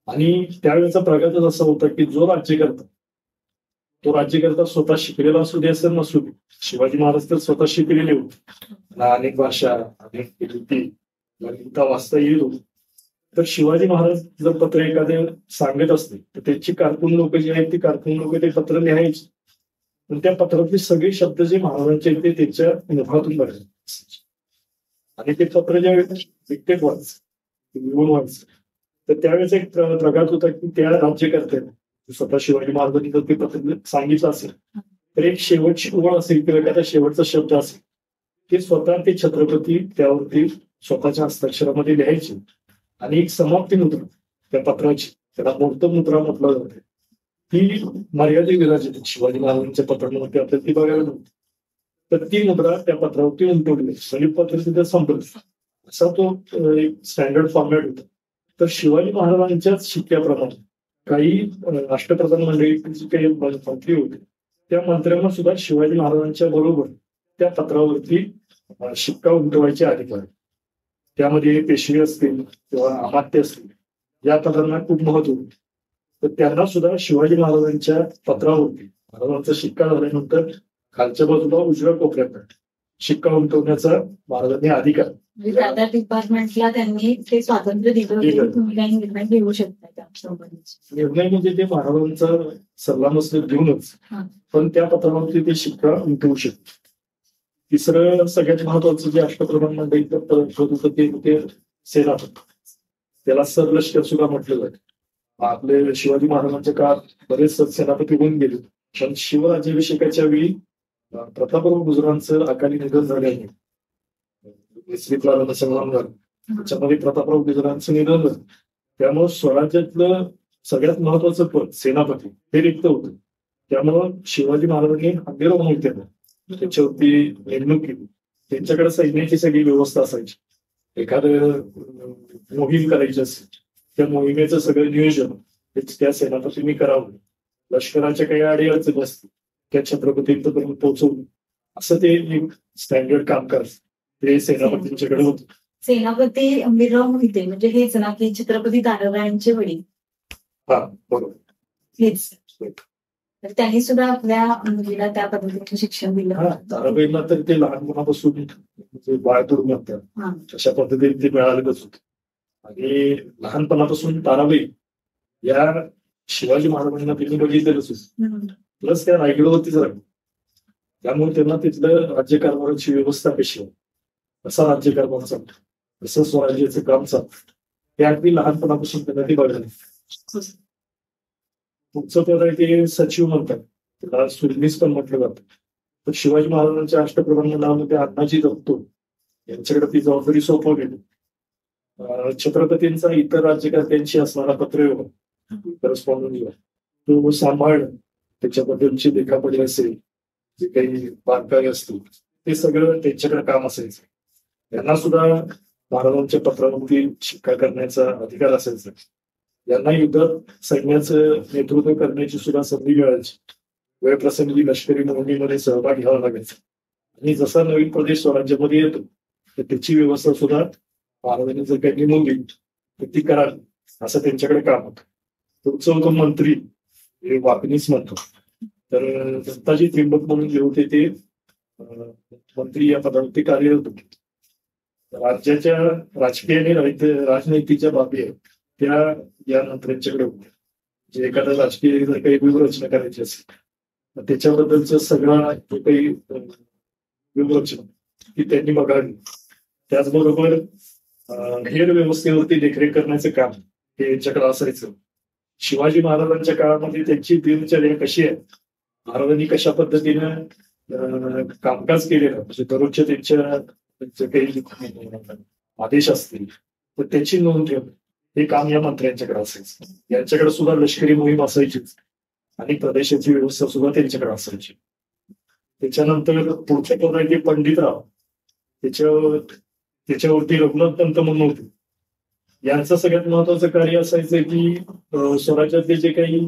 आणि त्यावेळेचा प्रघातच असा होता की जो राज्यकर्ता, तो राज्यकर्ता स्वतः शिकलेला असू दे असेल नसू दे, शिवाजी महाराज तर स्वतः शिकलेले होते, अनेक भाषा, अनेक लिपी, लिहिता वाचता येईल होते. तर शिवाजी महाराज जर पत्र एखादे सांगत असते तर त्यांची कारकून लोक जी आहेत ती कारकून लोक ते पत्र लिहायची, पण त्या पत्रातले सगळे शब्द जे महाराजांचे ते त्यांच्या मुखातून बघायचे आणि ते पत्र ज्या विकतेत व्हायचं, लिहून व्हायचं. तर त्यावेळेस एक प्रघात होता की त्या राज्यकर्त्याने स्वतः शिवाजी महाराजांनी जर ते पत्र सांगितलं असेल तर एक शेवटची ओळ असेल किंवा एखादा शेवटचा शब्द असेल ते स्वतः ते छत्रपती त्यावरती स्वतःच्या हस्ताक्षरामध्ये लिहायचे आणि एक समाप्ती मुद्रा त्या पत्राची, त्याला मूर्त मुद्रा म्हटलं जाते, ती मर्यादित विराजित शिवाजी महाराजांच्या पत्रामध्ये आपल्याला ती बघायला नव्हती. तर ती मुद्रा त्या पत्रावरती उमटवली म्हणजे पत्र तिथे संपलं, असा तो एक स्टँडर्ड फॉर्मॅट होता. तर शिवाजी महाराजांच्याच शिक्क्याप्रमाणे काही राष्ट्रप्रधान मंडळीचे काही मंत्री होते, त्या मंत्र्यांना सुद्धा शिवाजी महाराजांच्या बरोबर त्या पत्रावरती शिक्का उमटवायचे अधिकार. त्यामध्ये पेशवे असतील किंवा अमात्य असतील या पदांना खूप महत्व होते. तर त्यांना सुद्धा शिवाजी महाराजांच्या पत्रावरती महाराजांचा शिक्का झाल्यानंतर खालच्या बाजूला उजव्या कोपऱ्यात शिक्का उमटवण्याचा महाराजांनी अधिकार. त्या डिपार्टमेंटला त्यांनी ते स्वातंत्र्य दिलं, तुम्ही काही निर्णय घेऊ शकता त्यासोबत. निर्णय म्हणजे ते महाराजांचा सल्लामसलत घेऊनच, पण त्या पत्रावरती ते शिक्का उमटवू शकतात. तिसरं सगळ्यात महत्वाचं जे अष्टप्रधान मंडळी होतं ते सेनापती, त्याला सरलष्कर सुद्धा म्हटलं जातं. आपले शिवाजी महाराजांच्या काळात बरेच सेनापती होऊन गेले, पण शिवराज्याभिषेकाच्या वेळी प्रतापराव गुजरांचं अकाली निधन झाल्याने संग्राम झाला, त्याच्यामध्ये प्रतापराव गुजरांचं निधन झालं. त्यामुळं स्वराज्यातलं सगळ्यात महत्वाचं पद सेनापती हे रिक्त होतं. त्यामुळं शिवाजी महाराजांनी हंबीर म्हणून केलं, त्याच्यावरती नेमणूक केली. त्यांच्याकडे सैन्याची सगळी व्यवस्था असायची. एखादं मोहीम करायची असेल त्या मोहिमेचं सगळं नियोजन त्या सेनापतींनी करावं. लष्कराच्या काही अडीअडचणी असतील त्या छत्रपतींपर्यंत पोहोचवलं, असं ते एक स्टँडर्ड काम करायचं ते सेनापतींच्याकडे होतं. सेनापती हंबीरराव मोहिते म्हणजे हेच ना की छत्रपती ताराबाईंचे वडील? हा बरोबर, हेच. तर त्यांनी सुद्धा आपल्या मुलीला त्या पद्धतीचं शिक्षण दिलं. ताराबाईंना तर ते लहानपणापासून म्हणजे बाळतूर म्हणतात अशा पद्धतीने ते मिळालेलंच होतं. आणि लहानपणापासून ताराबाई या शिवाजी महाराजांना त्यांनी बघितलेलंच होतं, प्लस त्या रायगडवरतीच राहिल्या. त्यामुळे त्यांना तिथलं राज्यकारभाराची व्यवस्था कशी आहे, कसा राज्यकारभार चालतो, कसं स्वराज्याचं काम चालतं, हे अगदी लहानपणापासून त्यांना ते बघायला. पुढचं पद आहे ते सचिव म्हणतात, त्याला सुरनीस पण म्हटलं जातं. तर शिवाजी महाराजांच्या अष्टप्रधान मंडळामध्ये अण्णाजी दत्तो यांच्याकडे ती जबाबदारी सोपवली. छत्रपतींचा इतर राज्यकर्त्यांशी असणारा पत्रव्यवहार, करस्पॉन्डन्स तो सांभाळणं, त्याच्याबद्दलची लेखापडी असेल, जे काही बारकाई असतील ते सगळं त्यांच्याकडे काम असायचं. त्यांना सुद्धा महाराजांच्या पत्रावरती शिक्का करण्याचा अधिकार असायचा. यांना युद्धात सैन्याचं नेतृत्व करण्याची सुद्धा संधी मिळायची. वेळप्रसंगी लष्करी मोहिमेमध्ये सहभाग घ्यावा लागायचा. आणि जसा नवीन प्रदेश स्वराज्यामध्ये येतो तर त्याची व्यवस्था सुद्धा महाराजांनी जर काही नेमवली तर ती करावी, असं त्यांच्याकडे काम होतं. पुढचं होतं मंत्री, हे वाकणीच म्हणतो. तर दत्ताजी त्रिंबक म्हणून जे होते ते मंत्री या पदावरती कार्यरत होते. राज्याच्या राजकीय आणि राजनैतिकच्या बाबी आहेत त्या या मंत्र्यांच्याकडे होत्या. जे एखादा राजकीय जर काही व्यूहरचना करायची असेल तर त्याच्याबद्दलचं सगळं जे काही व्यूहरचना ती त्यांनी बघावी. त्याचबरोबर हेर व्यवस्थेवरती देखरेख करण्याचं काम हे यांच्याकडे असायचं. शिवाजी महाराजांच्या काळामध्ये त्यांची दिनचर्या कशी आहे, महाराजांनी कशा पद्धतीनं कामकाज केलेलं, म्हणजे दररोजच्या त्यांच्या काही आदेश असतील तर त्याची नोंद ठेवणं हे काम या मंत्र्यांच्याकडे असायचं. यांच्याकडे सुद्धा लष्करी मोहीम असायचीच आणि प्रदेशाची व्यवस्था सुद्धा त्यांच्याकडे असायची. त्याच्यानंतर पुढच्या पद आहे ते पंडितराव, त्याच्यावरती रघुनाथ पंत म्हणून होते. यांचं सगळ्यात महत्वाचं कार्य असायचं की स्वराज्यातले जे काही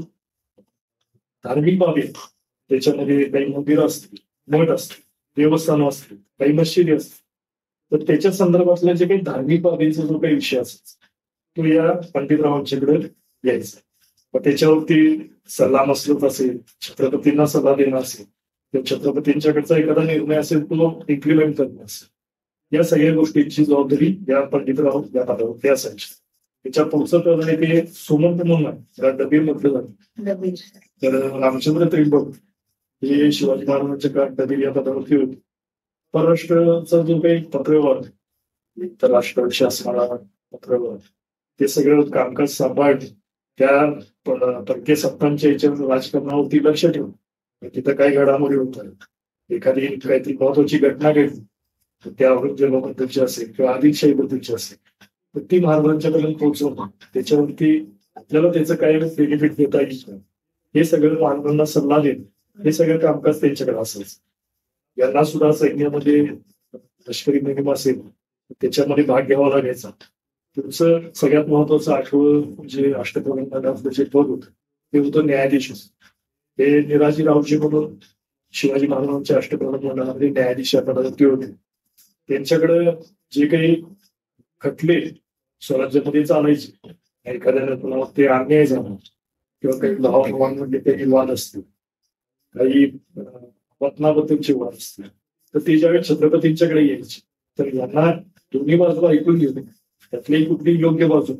धार्मिक बाबी आहेत त्याच्यामध्ये काही मंदिरं असतील, मठ असतील, देवस्थानं असतील, काही मशिदी असतील, तर त्याच्या संदर्भातल्या जे काही धार्मिक बाबींचा जो काही विषय असायचा तो या पंडितरावांच्याकडे यायचा. मग त्याच्यावरती सल्ला मसलत असेल, छत्रपतींना सल्ला देणं असेल, किंवा छत्रपतींच्याकडचा एखादा निर्णय असेल तो इम्प्लिमेंट करणं असेल, या सगळ्या गोष्टींची जबाबदारी या पंडितराव या पदावरती असायची. त्याच्या पुढचं पद आहे ते सुमंत म्हणून आहे, डबीर म्हटलं जातं. तर रामचंद्र त्रिंबक हे शिवाजी महाराजांच्या काळात डबीर या पदावरती होते. परराष्ट्राचा जो काही पत्रव्यवहार, आंतरराष्ट्रीय शासनाला पत्रव्यवहार, ते सगळं कामकाज सांभाळणे, त्या परकीय सत्तांच्या याच्यावर राजकारणावरती लक्ष ठेवून तिथं काही घडामोडी होतात, एखादी काहीतरी महत्वाची घटना घडली त्या औरंगजेबाबद्दलची असेल किंवा आदिलशाहीबद्दलची असेल तर ती महाराजांच्यापर्यंत पोहोचवणं, त्याच्यावरती आपल्याला त्याचं काय बेनिफिट देता येईल हे सगळं महाराजांना सल्ला देणं, हे सगळं कामकाज त्यांच्याकडे असायचं. यांना सुद्धा सैन्यामध्ये लष्करी मोहीम असेल त्याच्यामध्ये भाग घ्यावा लागायचा. तुमचं सगळ्यात महत्वाचं आठवं म्हणजे अष्टप्रधानातलं जे पद होतं ते होतं न्यायाधीश. हे निराजी रावजी म्हणून शिवाजी महाराजांच्या अष्टप्रधान मंडळामध्ये न्यायाधीश या पदावरती होते. त्यांच्याकडे जे काही खटले स्वराज्यामध्ये चालायचे, एखाद्याने ते अन्याय झाला किंवा काही भावांमध्ये काही वाद असतील, काही वतनाबद्दलचे वाद असतील, तर ते ज्यावेळी छत्रपतींच्याकडे यायचे तर यांना दोन्ही बाजू ऐकून घेणे, त्यातली कुठली योग्य बाजू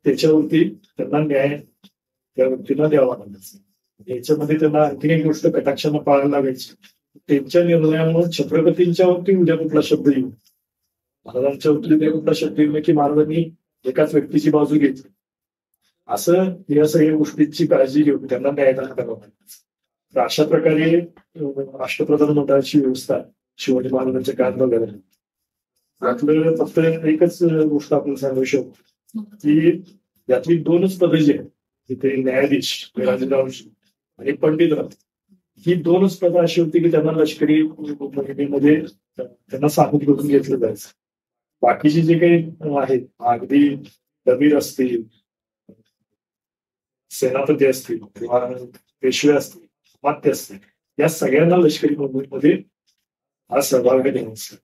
त्याच्यावरती त्यांना न्याय त्या व्यक्तीला द्यावा लागायचा. याच्यामध्ये त्यांना आणखी एक गोष्ट कटाक्षाने पाळायला लागायची, त्यांच्या निर्णयामुळे छत्रपतींच्या वरती उद्या कुठला शब्द येईल, महाराजांच्या वरती उद्या कुठला शब्द येईल की महाराजांनी एकाच व्यक्तीची बाजू घेतली, असं या सगळ्या गोष्टींची काळजी घेऊन त्यांना न्यायदान करावं लागायचं. तर अशा प्रकारे अष्टप्रधान मंडळाची व्यवस्था शिवाजी महाराजांच्या काळात बघायला. यातलं फक्त एकच गोष्ट आपण सांगू शकतो की यातली दोनच पदं जी आहेत, तिथे न्यायाधीश राजरावजी आणि पंडितराव, ही दोनच पदं अशी होती की त्यांना लष्करी मोहिमेमध्ये त्यांना सामील करून घेतलं जायचं. बाकीचे जे काही आहेत, अगदी डबीर असतील, सेनापती असतील किंवा पेशवे असतील, मात्य असतील, या सगळ्यांना लष्करी मोहिमेमध्ये हा सहभाग घ्यायचा.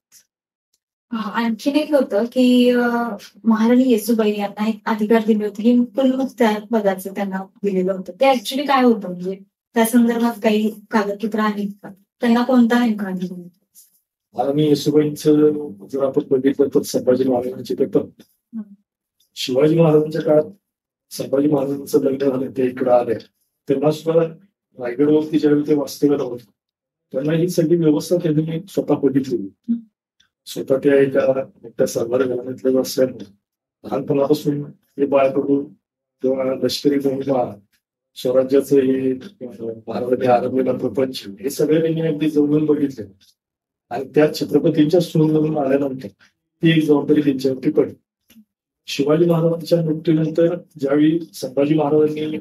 आणखीन एक होतं की महाराणी येसूबाई यांना एक अधिकार दिले होते की कुलमुखत्यार पदाचं त्यांना दिलेलं होतं. ते ऍक्च्युली काय होतं, म्हणजे त्या संदर्भात काही कागदपत्र आहेत का, त्यांना कोणता नेमका अधिकार होता? महाराणी येसूबाईंचं जर आपण बघितलं तर संभाजी महाराजांचे पेपर, शिवाजी महाराजांच्या काळात संभाजी महाराजांचं लग्न झालं, ते इकडं आले, तेव्हा सुद्धा रायगडवरती ज्यावेळी ते वास्तव्याला होते त्यांना ही सगळी व्यवस्था त्यांनी स्वतः बघितली. स्वतः त्या एका सरदार घराण्यातल्या असल्यामुळे लहानपणापासून हे बाळ करून किंवा लष्करी मोहिमा, स्वराज्याचं हे महाराजांनी आरंभलेला प्रपंच, हे सगळे त्यांनी अगदी जवळून बघितले. आणि त्या छत्रपतींच्या सून म्हणून आल्यानंतर ती एक जबाबदारी त्यांच्यावरती पडली. शिवाजी महाराजांच्या मृत्यूनंतर ज्यावेळी संभाजी महाराजांनी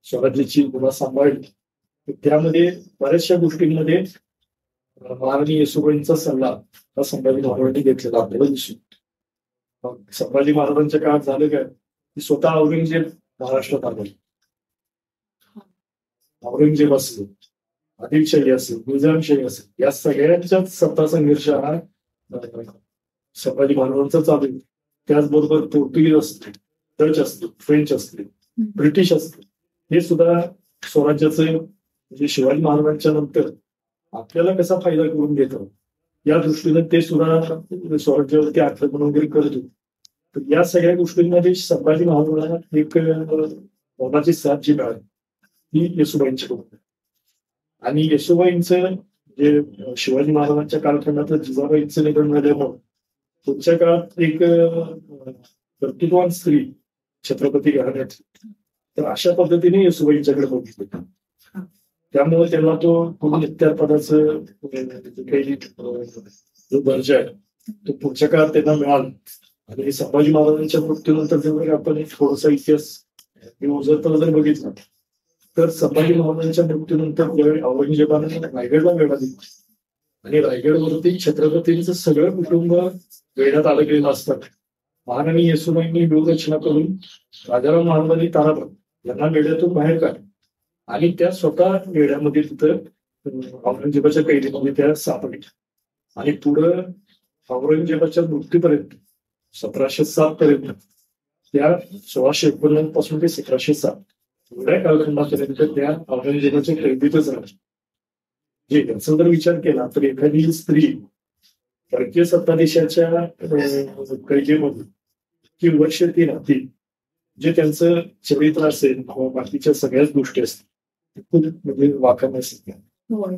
स्वराज्याची मुभा सांभाळली त्यामध्ये बऱ्याचशा गोष्टींमध्ये महाराणी येसूबाईंचा सल्ला हा संभाजी महाराजांनी घेतलेला आपल्याला दिसून. संभाजी महाराजांच्या काळात झालं काय की स्वतः औरंगजेब महाराष्ट्रात आले. औरंगजेब असेल, आदिलशाही असेल, निजामशाही असेल, या सगळ्यांच्याच सत्ता संघर्ष हा संभाजी महाराजांचा चालू आहे. त्याचबरोबर पोर्तुगीज असतील, डच असतील, फ्रेंच असतील, ब्रिटिश असतील, हे सुद्धा स्वराज्याचे म्हणजे शिवाजी महाराजांच्या नंतर आपल्याला कसा फायदा करून घेतो या दृष्टीने ते सुद्धा स्वराज्यावरती आक्रमण वगैरे करत होते. तर या सगळ्या गोष्टींमध्ये संभाजी महाराजांना एक मोलाची साथ जी मिळाली ती येसूबाईंच्याकडून. आणि येसूबाईंचं जे शिवाजी महाराजांच्या कालखंडात जिजाबाईंचं निधन झाल्यामुळे पुढच्या काळात एक कर्तृत्ववान स्त्री छत्रपती घराण्यात, तर अशा पद्धतीने येसूबाईंच्याकडे बघितलं. त्यामुळे त्यांना तो कुलमुखत्यार पदाचं काही जो दर्जा आहे तो पुढच्या काळात त्यांना मिळाला. आणि संभाजी महाराजांच्या मृत्यूनंतर जर आपण एक थोडासा इतिहास जर बघितला तर संभाजी महाराजांच्या मृत्यूनंतर ज्यावेळी औरंगजेबाने रायगडला वेढा दिला आणि रायगडवरती छत्रपतींचं सगळं कुटुंब वेढ्यात आलं गेलेलं असतात महाराणी येसुबाईंनी व्यूहरचना करून राजाराम महाराजांनी ताराबाई यांना लेड्यातून बाहेर काढले आणि त्या स्वतः लेड्यामध्ये तिथं औरंगजेबाच्या कैदेमध्ये त्या सापडल्या आणि पुढं औरंगजेबाच्या मृत्यूपर्यंत 1707 पर्यंत त्या 1651 पासून ते 1707 एवढ्या कालखंडापर्यंत त्या औरंगजेबाच्या कैदेतच राहिल्या. जे याचा जर विचार केला तर एखादी स्त्री परकीय सत्ताधीशाच्या कैदेमध्ये की वर्ष ती राहतील, जे त्यांचं चरित्र असेल किंवा बाकीच्या सगळ्याच गोष्टी असतील खूप म्हणजे वाखाणण्यासारख्या. होय.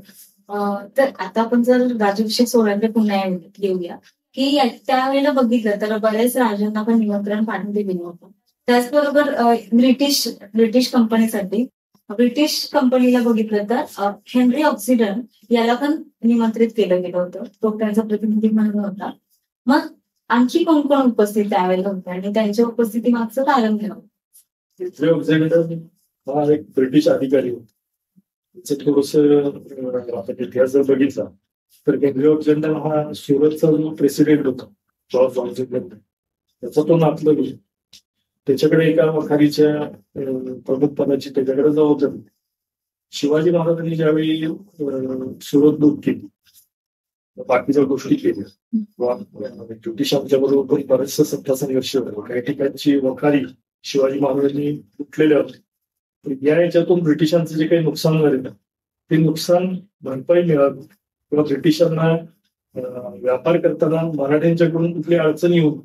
तर आता आपण जर राजाभिषेक सोहळ्याकडे पुन्हा येऊया की त्यावेळेला बघितलं तर बऱ्याच राजांना पण निमंत्रण पाठवले गेलं होतं. त्याचबरोबर ब्रिटिश कंपनीसाठी ब्रिटिश कंपनीला बघितलं तर हेनरी ऑक्सिडन याला पण निमंत्रित केलं गेलं होतं. तो त्यांचा प्रतिनिधी म्हणून होता. मग आणखी कोण कोण उपस्थित त्यावेळेला होते आणि त्यांच्या उपस्थिती मागचं कारण काय होतं? हेनरी ऑक्सिडन हा एक ब्रिटिश अधिकारी होता. त्याचं थोडस आपण इतिहास जर बघितला तर हेनरी ऑक्सिडन हा सुरतचा जो प्रेसिडेंट होता जॉर्ज वॉशिंग्टन त्याचा तो नातलग होता. त्याच्याकडे एका वखारीच्या प्रमुख पदाची त्याच्याकडे जबाबदारी. शिवाजी महाराजांनी ज्यावेळी सुरत लूट केली, बाकीच्या गोष्टी केल्या, ब्रिटिशांच्या बरोबर पण बरेचसे सत्ता संघर्ष झाले, काही ठिकाणची वखारी शिवाजी महाराजांनी लुटलेल्या होते. तर या याच्यातून ब्रिटिशांचं जे काही नुकसान झालेलं ते नुकसान भरपाई मिळावी किंवा ब्रिटिशांना व्यापार करताना मराठ्यांच्याकडून कुठली अडचणी होऊ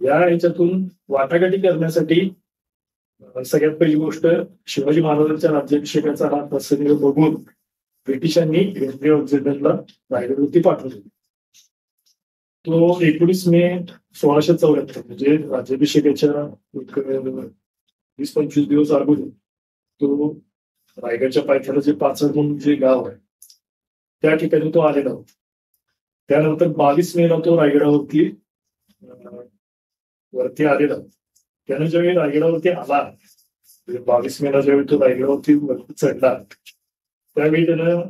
या याच्यातून वाटाघाटी करण्यासाठी सगळ्यात पहिली गोष्ट शिवाजी महाराजांच्या राज्याभिषेकाचा हा प्रसंग बघून ब्रिटिशांनी हेनरी ऑक्सिडनला रायगडवरती पाठवले. तो 19 मे 1674 म्हणजे राज्याभिषेकाच्या 20-25 दिवस अगोदर तो रायगडच्या पायथ्याला जे पाचड म्हणून जे गाव आहे त्या ठिकाणी तो आलेला होता. त्यानंतर 22 मेला तो रायगडावरती आलेला. त्यानं ज्यावेळी रायगडावरती आला 22 मेला ज्यावेळी तो रायगडावरती वरती चढला त्यावेळी त्यानं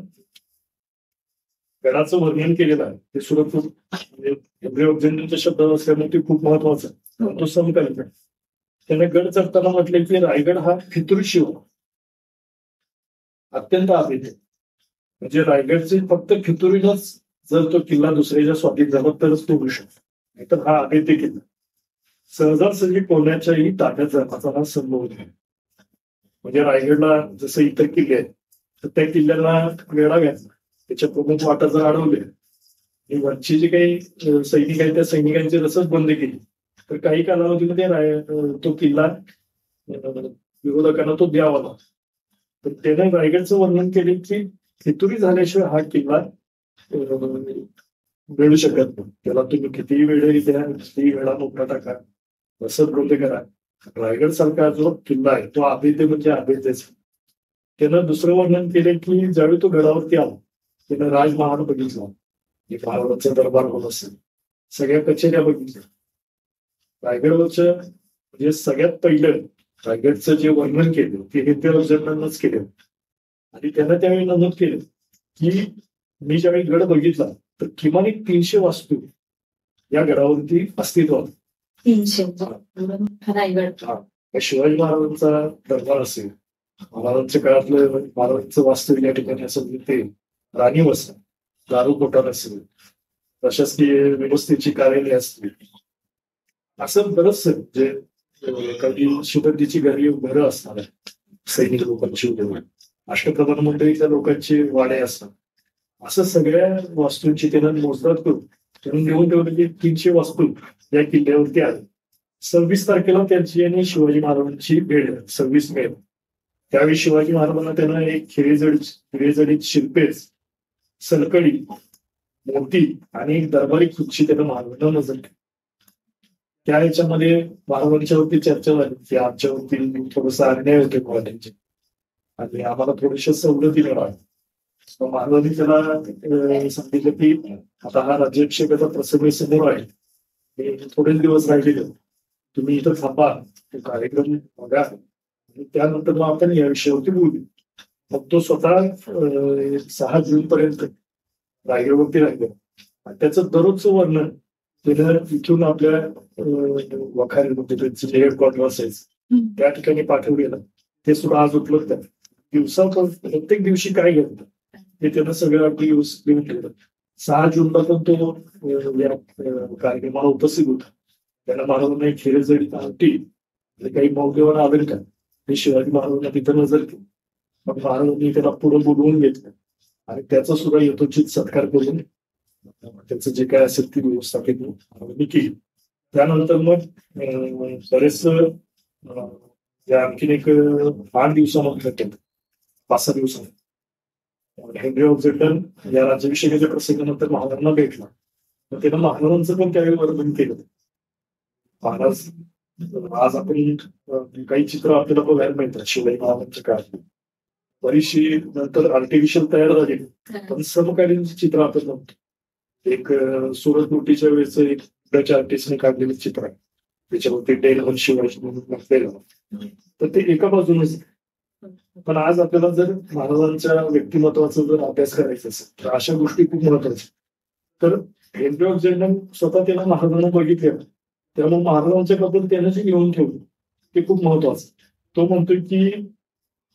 गडाचं वर्णन केलेलं आहे. ते सुरत हेनरी ऑक्सिडनच्या शब्दात असल्यामुळे ते खूप महत्वाचं आहे. तो समकालीन आहे. त्याने गड चढताना म्हटले की रायगड हा फितुरीशिव अत्यंत अभेद्य, म्हणजे रायगडचे फक्त फितुरीलाच जर तो किल्ला दुसऱ्याच्या स्वाधीन झाला तरच तो होऊ शकतो, नाहीतर हा अभेद्य किल्ला सहजासहजी कोणाच्याही ताब्यात जाण्याचा हा संभव नाही. म्हणजे रायगडला जसं इतर किल्ले आहेत तर त्या किल्ल्याला वेढा घ्यायचा, त्याच्या प्रमुख वाटा जर अडवले आणि वरची जे काही सैनिक आहेत त्या सैनिकांची रसद बंद केली तर काही कालावधीमध्ये तो किल्ला विरोधकांना तो द्यावा लागतो. तर त्याने रायगडचं वर्णन केले की फितुरी झाल्याशिवाय हा किल्ला मिळू शकत नाही. त्याला तुम्ही कितीही वेळ द्या, कितीही वेळा मोकळा टाका, रसद बंद करा, रायगड सारखा जो किल्ला आहे तो अभेद्य म्हणजे अभेद्यच. त्यानं दुसरं वर्णन केले की ज्यावेळी तो गडावरती आला त्यानं राजमहाल बघितला, महाराजांचा दरबार होत असेल, सगळ्या कचेऱ्या बघितल्या. रायगडवरचं म्हणजे सगळ्यात पहिलं रायगडचं जे वर्णन केलं ते हेनरी ऑक्सिडनच केलं आणि त्यानं त्यावेळी नमूद केलं की मी ज्यावेळी गड बघितला तर किमान 300 वास्तू या गडावरती अस्तित्वात. 300 रायगड. शिवाजी महाराजांचा दरबार असेल, महाराजांच्या काळातलं महाराजांचं वास्तव या ठिकाणी असेल, ते राणी वसा, दारू कोठार असेल, प्रशासकीय व्यवस्थेची कार्यालय असतील, असं बरंच जे काही शिवगर्दीची घरं असणार आहेत, सैनिक लोकांची उद्योग, अष्टप्रधान मंडळीच्या लोकांची वाडे असतात, असं सगळ्या वास्तूंची त्यानं मोजदाद करून त्यांनी घेऊन ठेवलं की 300 वास्तू या किल्ल्यावरती आले. 26 तारखेला त्यांची आणि शिवाजी महाराजांची भेट झाली 26 मे. त्यावेळी शिवाजी महाराजांना त्यानं एक हिरेजडित शिल्पेच, सलकडी, मोती आणि एक दरबारी खुर्ची त्यानं महाराजांना नजर केली. त्या ह्याच्यामध्ये महाराजांच्यावरती चर्चा झाली की आमच्यावरती थोडासा अन्याय होते महाराजांचे आणि आम्हाला थोड्याशा सवलती मिळाल्या. महाराजांनी त्याला सांगितलं की आता हा राज्याभिषेकाचा प्रसंग समोर आहे, थोडेच दिवस राहिलेले, तुम्ही इथं थांबा, कार्यक्रम बघा आणि त्यानंतर मग आपण या विषयावरती बोलू. मग तो स्वतः 6 जून पर्यंत रायगडवरती राहिला आणि त्याचं दररोजचं वर्णन त्यानं इथून आपल्या वखारीमध्ये त्यांचं जे हेडक्वार्टर असायचं त्या ठिकाणी पाठवलेलं ते सुद्धा आज उपलब्ध आहे. प्रत्येक दिवशी काय घेतलं ते त्यानं सगळं अगदी लिहून ठेवलं. 6 जूनला पण तो या कार्यक्रमाला उपस्थित होता. त्यांना महाराजांना एक हिरेजडित अंगठी काही मौल्यवान आढळलं हे शिवाजी महाराजांना तिथं नजर केली. मग महाराजांनी त्याला पुढे बोलवून घेतलं आणि त्याचा सुद्धा यथोचित सत्कार करून त्याचं जे काय असेल ती व्यवस्था केली केली. त्यानंतर मग बरेच आणखीन एक 8 दिवसामध्ये 5-6 दिवसामध्ये हेनरी ऑक्झिटन या राज्याभिषेकाच्या प्रसंगानंतर महाराजांना भेटला. तर त्यानं महाराजांचं पण त्यावेळी वर्णन केलं. महाराज आज आपण काही चित्र आपल्याला बघायला मिळतात शिवाजी महाराजांच्या काळात. बरीचशी नंतर आर्टिफिशियल तयार झाली पण समकालीन चित्र आपण बघतो. एक सुरत मोठीच्या वेळेचं एक डच आर्टिस्टने काढलेलं चित्र आहे. त्याच्यावरती डेल वन शिवाजी म्हणून म्हटलेलं. तर ते एका बाजूनच. पण आज आपल्याला जर महाराजांच्या व्यक्तिमत्वाचा जर अभ्यास करायचा असेल तर अशा गोष्टी खूप महत्वाच्या. तर हेनरी ऑक्झिटन स्वतः त्याला महाराजांना बघितलेलं त्यामुळे महाराजांच्या बद्दल त्यानं जे लिहून ठेवलं ते खूप महत्वाचं. तो म्हणतोय की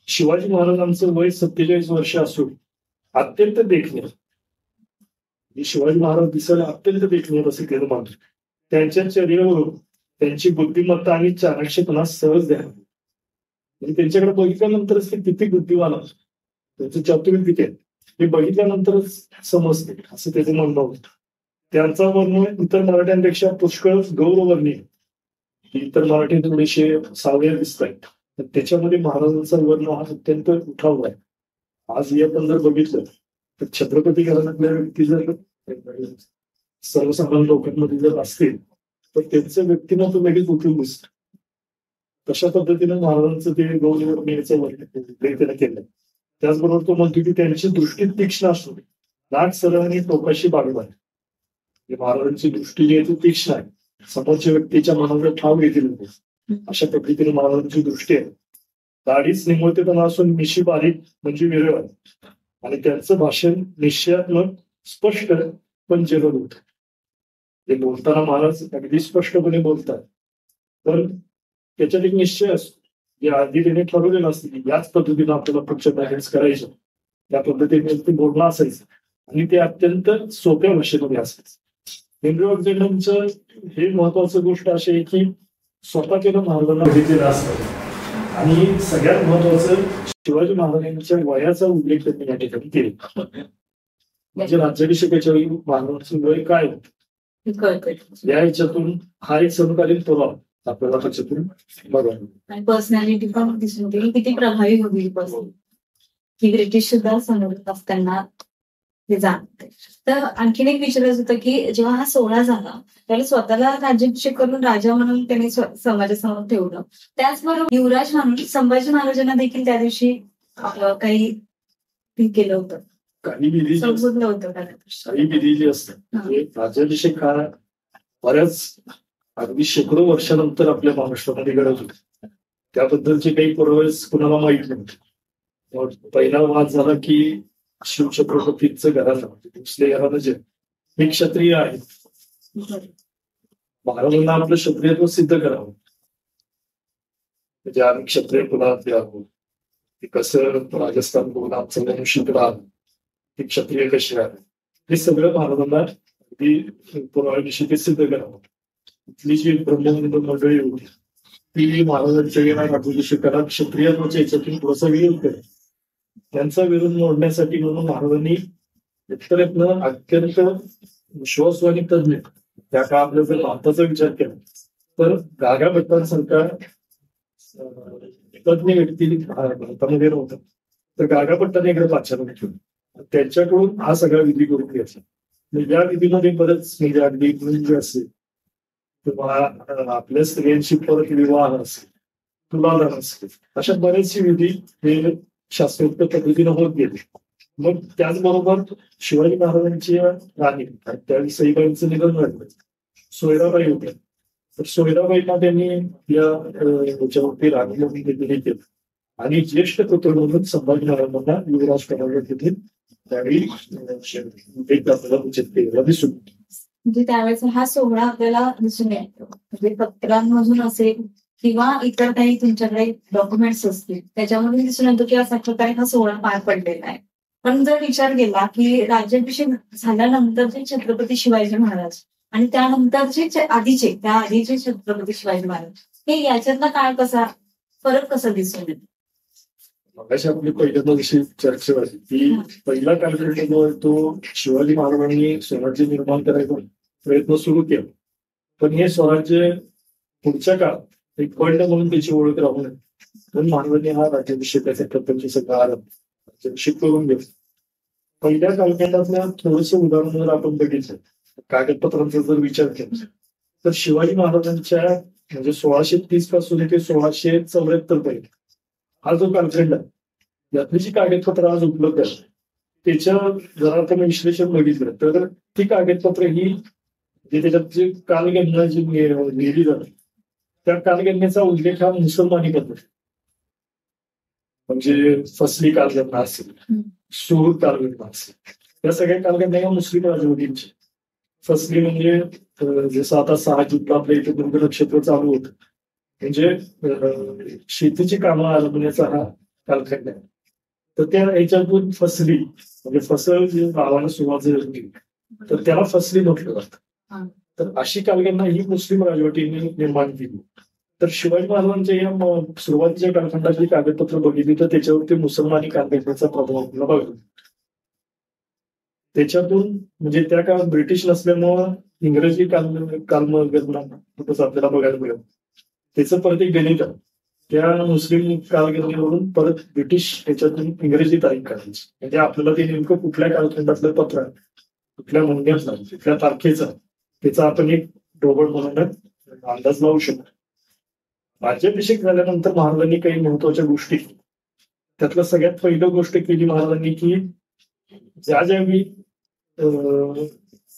शिवाजी महाराजांचं वय 47 वर्ष असून अत्यंत देखणे शिवाजी महाराज दिसायला अत्यंत देखणे असं त्यानं मानतो. त्यांच्या चर्येवरून त्यांची बुद्धिमत्ता आणि चाणक्षपणा सहज द्या. म्हणजे त्यांच्याकडे बघितल्यानंतरच ते किती बुद्धिवान असतो त्यांचं चातुर्य किती आहे हे बघितल्यानंतरच समजते असं त्याचं म्हणणं होतं. त्यांचा वर्ण इतर मराठ्यांपेक्षा पुष्कळ गौरवर्णीय. इतर मराठी थोडेसे सावळे दिसत आहेत तर त्याच्यामध्ये महाराजांचा वर्ण हा अत्यंत उठावला आहे. आज हे आपण जर बघितलं तर छत्रपती घराण्यातल्या व्यक्ती जर सर्वसामान्य लोकांमध्ये जर असतील तर त्यांचं व्यक्तिमत्व लगेच उठून दिसतं. तशा पद्धतीनं महाराजांचं ते गौरवर्णीयचं वर्ण त्यानं केलं. त्याचबरोबर तो म्हणतो की त्यांची दृष्टी तीक्ष्ण असतो. नाक सरळ आणि टोकाशी बाजू आहे. महाराजांची दृष्टी जी आहे ती तीक्ष्ण आहे. समोरच्या व्यक्तीच्या मनाला ठाव येतील अशा पद्धतीने महाराजांची दृष्टी आहे. दाढीच निमुळतेपणा असून मिशी बारीक म्हणजे विरळ आहे. आणि त्यांचं भाषण निश्चयात्मक स्पष्ट पण जलद होत. ते बोलताना महाराज अगदी स्पष्टपणे बोलतात पण त्याच्यात एक निश्चय असतो. जे आधी त्याने ठरवलेलं असतं की याच पद्धतीने आपल्याला पक्ष बॅलन्स करायचं त्या पद्धतीने ते बोलणं असायचं आणि ते अत्यंत सोप्या भाषेमध्ये असायचं. हेनरी ऑक्झिटनचं हे महत्वाचं गोष्ट अशी आहे की स्वतः त्यानं महाराजांना बघितलेलं असतं आणि सगळ्यात महत्वाचं शिवाजी महाराजांच्या वयाचा उल्लेख त्यांनी या ठिकाणी केला. म्हणजे राज्याभिषेकाच्या वेळी महाराजांचं वय काय होतं या ह्याच्यातून हा एक समकालीन प्रभाव आपल्याला त्याच्यातून बघा. पर्सनॅलिटी पण दिसून येईल किती प्रभावी होईल की ब्रिटिश सुद्धा समोर असताना हे जाणते. तर आणखीन एक विचारायचं होतं की जेव्हा हा सोहळा झाला त्याला स्वतःला राज्याभिषेक करून राजा म्हणून त्यांनी समाजासमोर ठेवलं. त्याचबरोबर युवराज म्हणून संभाजी महाराजांना देखील त्या दिवशी काही केलं होतं. काही विधी संबोधलं होतं. काही विधी जे असतात राज्याभिषेक हा बऱ्याच अगदी शेकडो वर्षानंतर आपल्या महाराष्ट्रामध्ये घडत होते. त्याबद्दलचे काही पूर्वज कुणाला माहित नव्हते. पहिला वाद झाला की शिवछत्रपतींचं घराणं भोसले घराणं जे हे क्षत्रिय आहेत. महाराजांना आपलं क्षत्रियत्व सिद्ध करावं म्हणजे आम्ही क्षत्रिय कुलातले आहोत. ते कसं राजस्थान बघून आमचं मनुष्य राहत ते क्षत्रिय कसे आहेत हे सगळं महाराजांना अगदी पुराव्याविषयी ते सिद्ध करावं. इथली जी ब्रह्मबंध मंडळी होती ती महाराजांच्या राज्याभिषेकाला क्षत्रियत्वाच्या याच्यातून थोडासा विरोध केला. त्यांचा विरोध मोडण्यासाठी म्हणून महाराजांनी उत्तरेतनं अत्यंत विश्वासू आणि तज्ञ त्या काळातल्या जर भारताचा विचार केला तर गागा भट्टांसारखा तज्ञ व्यक्ती भारतामध्ये नव्हता. तर गागा भट्टाने इकडे पाचारण ठेवलं. त्यांच्याकडून हा सगळा विधी करून घ्यायचा. या विधीमध्ये बरेच म्हणजे अगदी जे असेल किंवा आपल्या स्त्रियांशी परत विवाह असेल तुलादान असेल अशा बरेचसे विधी हे शास्त्रोक्त पद्धतीने होत गेले. मग त्याचबरोबर शिवाजी महाराजांची राणी त्यावेळी सईबाईंचं निधन झालं. सोयराबाई होत्या. तर सोयराबाईंना त्यांनी याच्यावरती राणी म्हणून देखील केलं आणि ज्येष्ठ पुत्र म्हणून संभाजी महाराजांना युवराज करायला तिथे त्यावेळी एक आपल्याला उचित केलेला दिसून. म्हणजे त्यावेळेस हा सोहळा आपल्याला दिसून येतो. म्हणजे पत्रांमधून असेल किंवा इतर काही तुमच्याकडे डॉक्युमेंट्स असतील त्याच्यामधून दिसून येतो की अशा प्रकारे हा सोहळा पार पडलेला आहे. पण जर विचार केला की राज्याभिषेक झाल्यानंतरचे छत्रपती शिवाजी महाराज आणि त्यानंतरचे त्या आधीचे छत्रपती शिवाजी महाराज हे याच्यातला काय कसा फरक कसा दिसून येतो? मगाशी आपली पहिल्यांदा विषयी चर्चा झाली की पहिला कालखंड जो आहे तो शिवाजी महाराजांनी स्वराज्य निर्माण करायचा प्रयत्न सुरू केला. पण हे स्वराज्य पुढच्या काळात एक बंड म्हणून त्याची ओळख राहू नये म्हणून महाराजांनी हा राज्याभिषेकाचा प्रपंच राज्याभिषेक करून घेतला. पहिल्या कालखंडातल्या थोडंसं उदाहरण जर आपण बघितलं कागदपत्रांचा जर विचार केला तर शिवाजी महाराजांच्या म्हणजे 1630 पासून ते 1674 पर्यंत हा जो कालखंड आहे यातली जी कागदपत्र आज उपलब्ध आहेत त्याच्या जर आपण विश्लेषण बघितलं तर ती कागदपत्र ही त्याच्यात जे कालगणना जी लिहिली जाते त्या कालगणनेचा उल्लेख हा मुसलमानी पद्धत म्हणजे फसली कालगणना असेल सूर कालगणना असेल या सगळ्या कालगणना या मुस्लिम राजवटींची. फसली म्हणजे जसं आता 6 जूनला आपल्या इथे मृग नक्षत्र चालू होतं म्हणजे शेतीची कामं आरंभण्याचा हा कालखंड आहे. तर त्या ह्याच्यातून फसली म्हणजे फसल जे लावायला सुरुवात झाली तर त्याला फसली म्हटलं जातं. तर अशी कालगणना ही मुस्लिम राजवटीने निर्माण केली. तर शिवाजी महाराजांच्या या सुरुवातीच्या कालखंडातली कागदपत्र बघितली तर त्याच्यावरती मुसलमानी कालगणनेचा प्रभाव आपल्याला बघतो. त्याच्यातून म्हणजे त्या काळात ब्रिटिश नसल्यामुळं इंग्रजी कालगणना आपल्याला बघायला मिळत. त्याचं परत एक गणित आहे त्या मुस्लिम कालगणनेवरून परत ब्रिटिश त्याच्यातून इंग्रजी तारीख काढायची म्हणजे आपल्याला ते नेमकं कुठल्या कालखंडातलं पत्र आहे कुठल्या महिन्यातलं कुठल्या तारखेचा त्याचा आपण एक ढोबळ म्हणून अंदाज लावू शकतो. राज्याभिषेक झाल्यानंतर महाराजांनी काही महत्वाच्या गोष्टी त्यातलं सगळ्यात पहिलं गोष्ट केली महाराजांनी की ज्या ज्यावेळी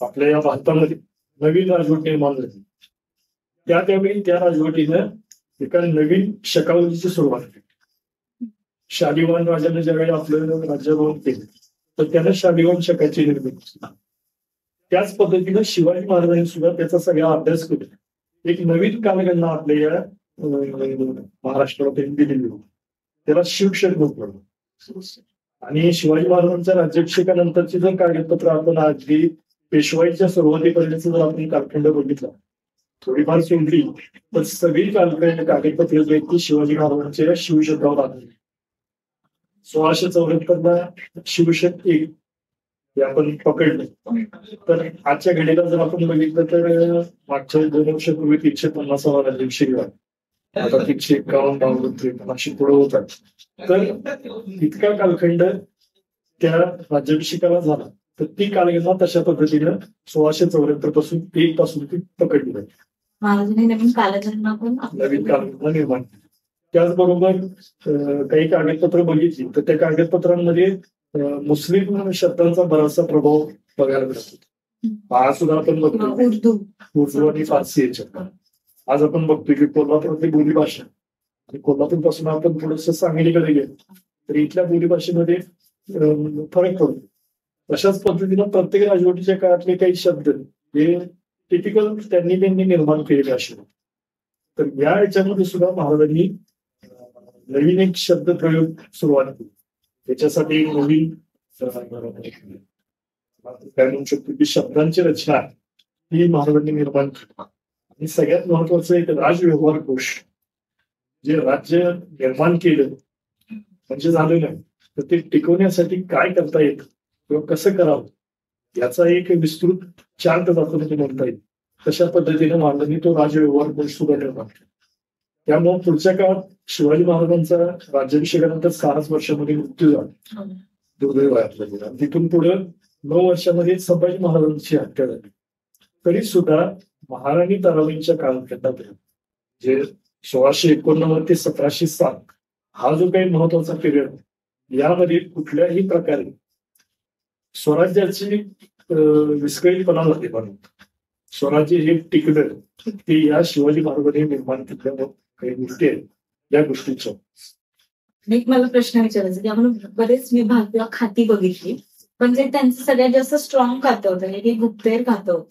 आपल्या या भारतामध्ये नवीन राजवट निर्माण झाली त्यावेळी त्या राजवटीनं एका नवीन शकावलीची सुरुवात केली. शालिवाहन राजानं ज्यावेळी आपलं राज्यारोहण केलं तर त्यानं शालिवाहन शकाची निर्मिती. त्याच पद्धतीनं शिवाजी महाराजांनी सुद्धा त्याचा सगळा अभ्यास करून एक नवीन कालगणना आपल्या या महाराष्ट्राला त्यांनी दिलेली होती त्याला शिवशक म्हटलं. आणि शिवाजी महाराजांच्या राज्याभिषेकानंतरची जर कागदपत्र आपण अगदी पेशवाईच्या सुरुवातीपर्यंत जर आपण कालखंड बघितला थोडीफार सोडली तर सगळी कागदपत्र जी आहेत ती शिवाजी महाराजांच्या शिवशकावर आली. 1674 शिवशक 1 हे आपण पकडलं तर आजच्या घडीला जर आपण बघितलं तर मागच्या 2 वर्षापूर्वी 350वा राज्याभिषेक झाला. आता 351 अशी पुढे होतात. तर इतका कालखंड त्या राज्याभिषेकाला झाला तर ती कालगणना तशा पद्धतीनं 1674 पासून 1 पासून ती पकडली जाते. महाराजांनी नवीन कालगणना निर्माण केली. त्याचबरोबर काही कागदपत्र बघितली तर त्या कागदपत्रांमध्ये मुस्लिम शब्दांचा बराचसा प्रभाव बघायला मिळतो. हा सुद्धा आपण बघतो उर्दू आणि फारसी याच्यात. आज आपण बघतोय की कोल्हापूरातली बोलीभाषा आणि कोल्हापूर पासून आपण थोडस सांगलीकडे गेलो तर इथल्या बोलीभाषेमध्ये फरक पडतो. अशाच पद्धतीनं प्रत्येक राजवटीच्या काळातले काही शब्द हे टिपिकल त्यांनी निर्माण केलेले असे. तर या याच्यामध्ये सुद्धा महाराजांनी नवीन एक शब्द प्रयोग सुरुवात केली. त्याच्यासाठी नवीन काय म्हणू शकतो की शब्दांची रचना ही महाराजांनी निर्माण केली. आणि सगळ्यात महत्वाचं एक राजव्यवहार कोश जे राज्य निर्माण केलं म्हणजे झालं नाही तर ते टिकवण्यासाठी काय करता येतं किंवा कसं करावं याचा एक विस्तृत चार्ट आपण म्हणता येईल. तशा पद्धतीने महाराजांनी तो राजव्यवहार कोश सुद्धा निर्माण केला. त्यामुळे पुढच्या काळात शिवाजी महाराजांचा राज्याभिषेकानंतर 6 वर्षामध्ये मृत्यू झाला दुर्दैवाला. तिथून पुढे 9 वर्षामध्ये संभाजी महाराजांची हत्या झाली. तरी सुद्धा महाराणी ताराबाईंच्या कालखंडात जे 1689 ते 1707 हा जो काही महत्वाचा पिरियड यामध्ये कुठल्याही प्रकारे स्वराज्याची विस्कळीतपणा झाली. स्वराज्य हे टिकलं ते या शिवाजी महाराजांनी निर्माण केलेल्या काही गोष्टी आहेत या गोष्टीच्या. एक मला प्रश्न विचारायचा की आपण बरेच विभाग किंवा खाती बघितली पण जे त्यांचं सगळ्यात जास्त स्ट्रॉंग खातं होतं हे गुप्तहेर खातं होतं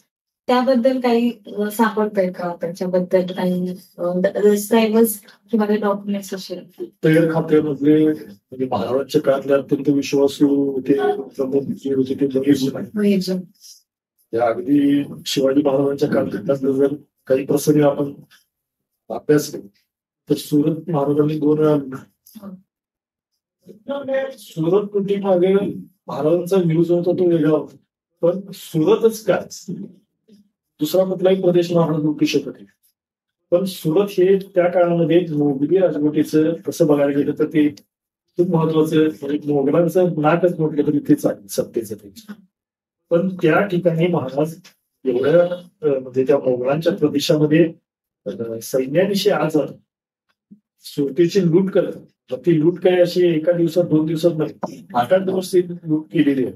त्याबद्दल काही सापडतंय का? त्याच्याबद्दल काही रजिस्ट्रायबल्स किंवा काही डॉक्युमेंट्स असेल? तयार खात्यामधले म्हणजे महाराजांच्या काळातले अत्यंत विश्वासू ते होते ते बघितले नाही. त्या अगदी शिवाजी महाराजांच्या काळात जर काही प्रसंगी आपण अभ्यास केला तर सुरत महाराजांनी 2 वेळा सुरत कुठे मागे महाराजांचा न्यूज होता तो वेगळा होता, पण सुरतच काय दुसरा कुठलाही प्रदेश महाराज लुटू शकत नाही. पण सुरत हे त्या काळामध्ये मोगली राजवटीचं कसं बघायला गेलं तर ते खूप महत्वाचं म्हणजे मोगलांचं नाकच म्हटलं तर इथेच आहे सत्तेचं त्यांचं. पण त्या ठिकाणी महाराज एवढ्या म्हणजे त्या मोगलांच्या प्रदेशामध्ये सैन्यानिशी आज सुरतेची लूट करत. ती लूट काय अशी एका दिवसात 2 दिवसात नाही, 8-8 दिवस ती लूट केलेली आहे.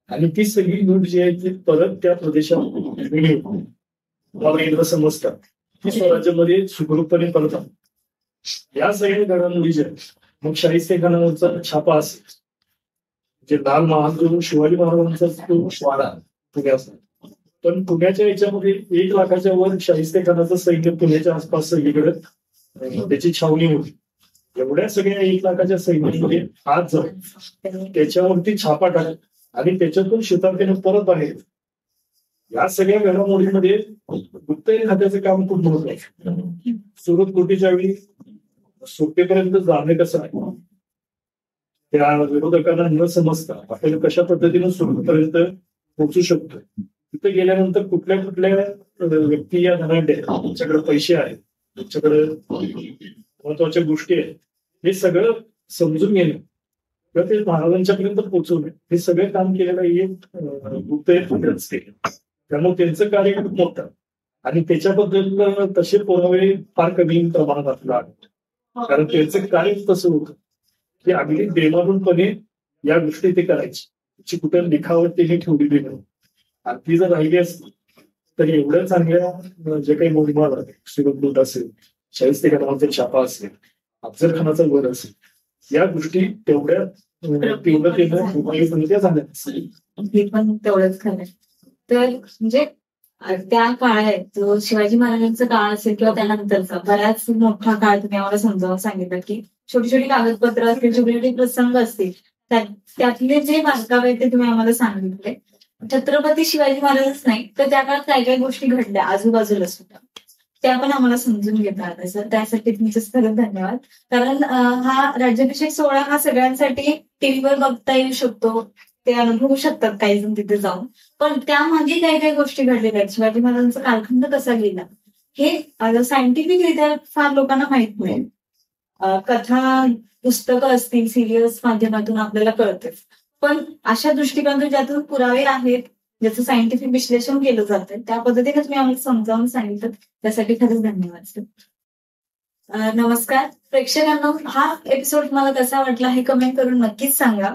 आणि ती सगळी लूट जी आहे ती परत त्या प्रदेशात समजतात ती स्वराज्यामध्ये सुखरूपपणे परत आली. या सगळ्या घडामोडी ज्या मग शाहिस्ते खानावरचा छापा असेल, जे लाल महाल जो शिवाजी महाराजांचा तो वाडा पुण्याचा, पण पुण्याच्या याच्यामध्ये 1 लाखाच्या वर शाहिस्ते खानाचं सैन्य पुण्याच्या आसपास सगळीकडे त्याची छावणी होती. एवढ्या सगळ्या 1 लाखाच्या सैन्यामध्ये आज जाऊन त्याच्यावरती छापा टाकला आणि त्याच्यातून शेतार्थीने परत बाहेर. या सगळ्या घडामोडीमध्ये गुप्तहेर खात्याचं काम खूप महत्वाचं. सुरत कोटीच्या वेळी सुट्टेपर्यंत जाणे कसं आहे त्या विरोधकांना न समजता आपण कशा पद्धतीने सुरतपर्यंत पोहोचू शकतो. तिथे गेल्यानंतर कुठल्या कुठल्या व्यक्ती या धनाढ्य त्यांच्याकडे पैसे आहेत, त्यांच्याकडे महत्वाच्या गोष्टी आहेत, हे सगळं समजून घेणं किंवा ते महाराजांच्यापर्यंत पोहोचवणं हे सगळं काम केलेलं हे गुप्तहेर खाते असते. त्यामुळे त्यांचं कार्य खूप मोठं आणि त्याच्याबद्दल तसे पुरावे फार कमी प्रमाणात आपल्याला आढळतात. कारण त्यांचं कार्य तसं होतं की अगदी बेमालूमपणे या गोष्टी ते करायची, त्याची कुठं लिखावट त्यांनी ठेवलेली नाही. आणि ती जर राहिली असती तर एवढ्या चांगल्या जे काही मोहिमा सुरत लूट असेल, शाहिस्ते खानाचा छापा असेल, अफजल खानाचा वध असेल, या गोष्टी तेवढ्या तीव्रतेने झाल्या असेल. हे पण तेवढंच खरं. तर म्हणजे त्या काळात जो शिवाजी महाराजांचा काळ असेल किंवा त्यानंतरचा बराच मोठा काळ तुम्ही आम्हाला समजावून सांगितलं की छोटी छोटी कागदपत्र असतील, छोटे छोटे प्रसंग असतील, त्यातले जे बारकावे ते तुम्ही आम्हाला सांगितले. छत्रपती शिवाजी महाराजच नाही तर त्या काळात काय काय गोष्टी घडल्या आजूबाजूला सुद्धा त्या पण आम्हाला समजून घेता आलं. सर त्यासाठी तुमचेच खरंच धन्यवाद. कारण हा राज्याभिषेक सोहळा हा सगळ्यांसाठी टीव्हीवर बघता येऊ शकतो, ते अनुभवू शकतात काही जण तिथे जाऊन, पण त्यामागे काही काही गोष्टी घडलेल्या आहेत. शिवाजी महाराजांचा कालखंड कसा गेला हे सायंटिफिकरित्या फार लोकांना माहित नाही. कथा पुस्तकं असतील, सिरियल्स माध्यमातून आपल्याला कळते, पण अशा दृष्टिकोनातून ज्यातून पुरावे आहेत, ज्याचं सायंटिफिक विश्लेषण केलं जातं, त्या पद्धतीने तुम्ही आम्हाला समजावून सांगितलं, त्यासाठी खरंच धन्यवाद सर. नमस्कार प्रेक्षकांना, हा एपिसोड मला कसा वाटला हे कमेंट करून नक्कीच सांगा.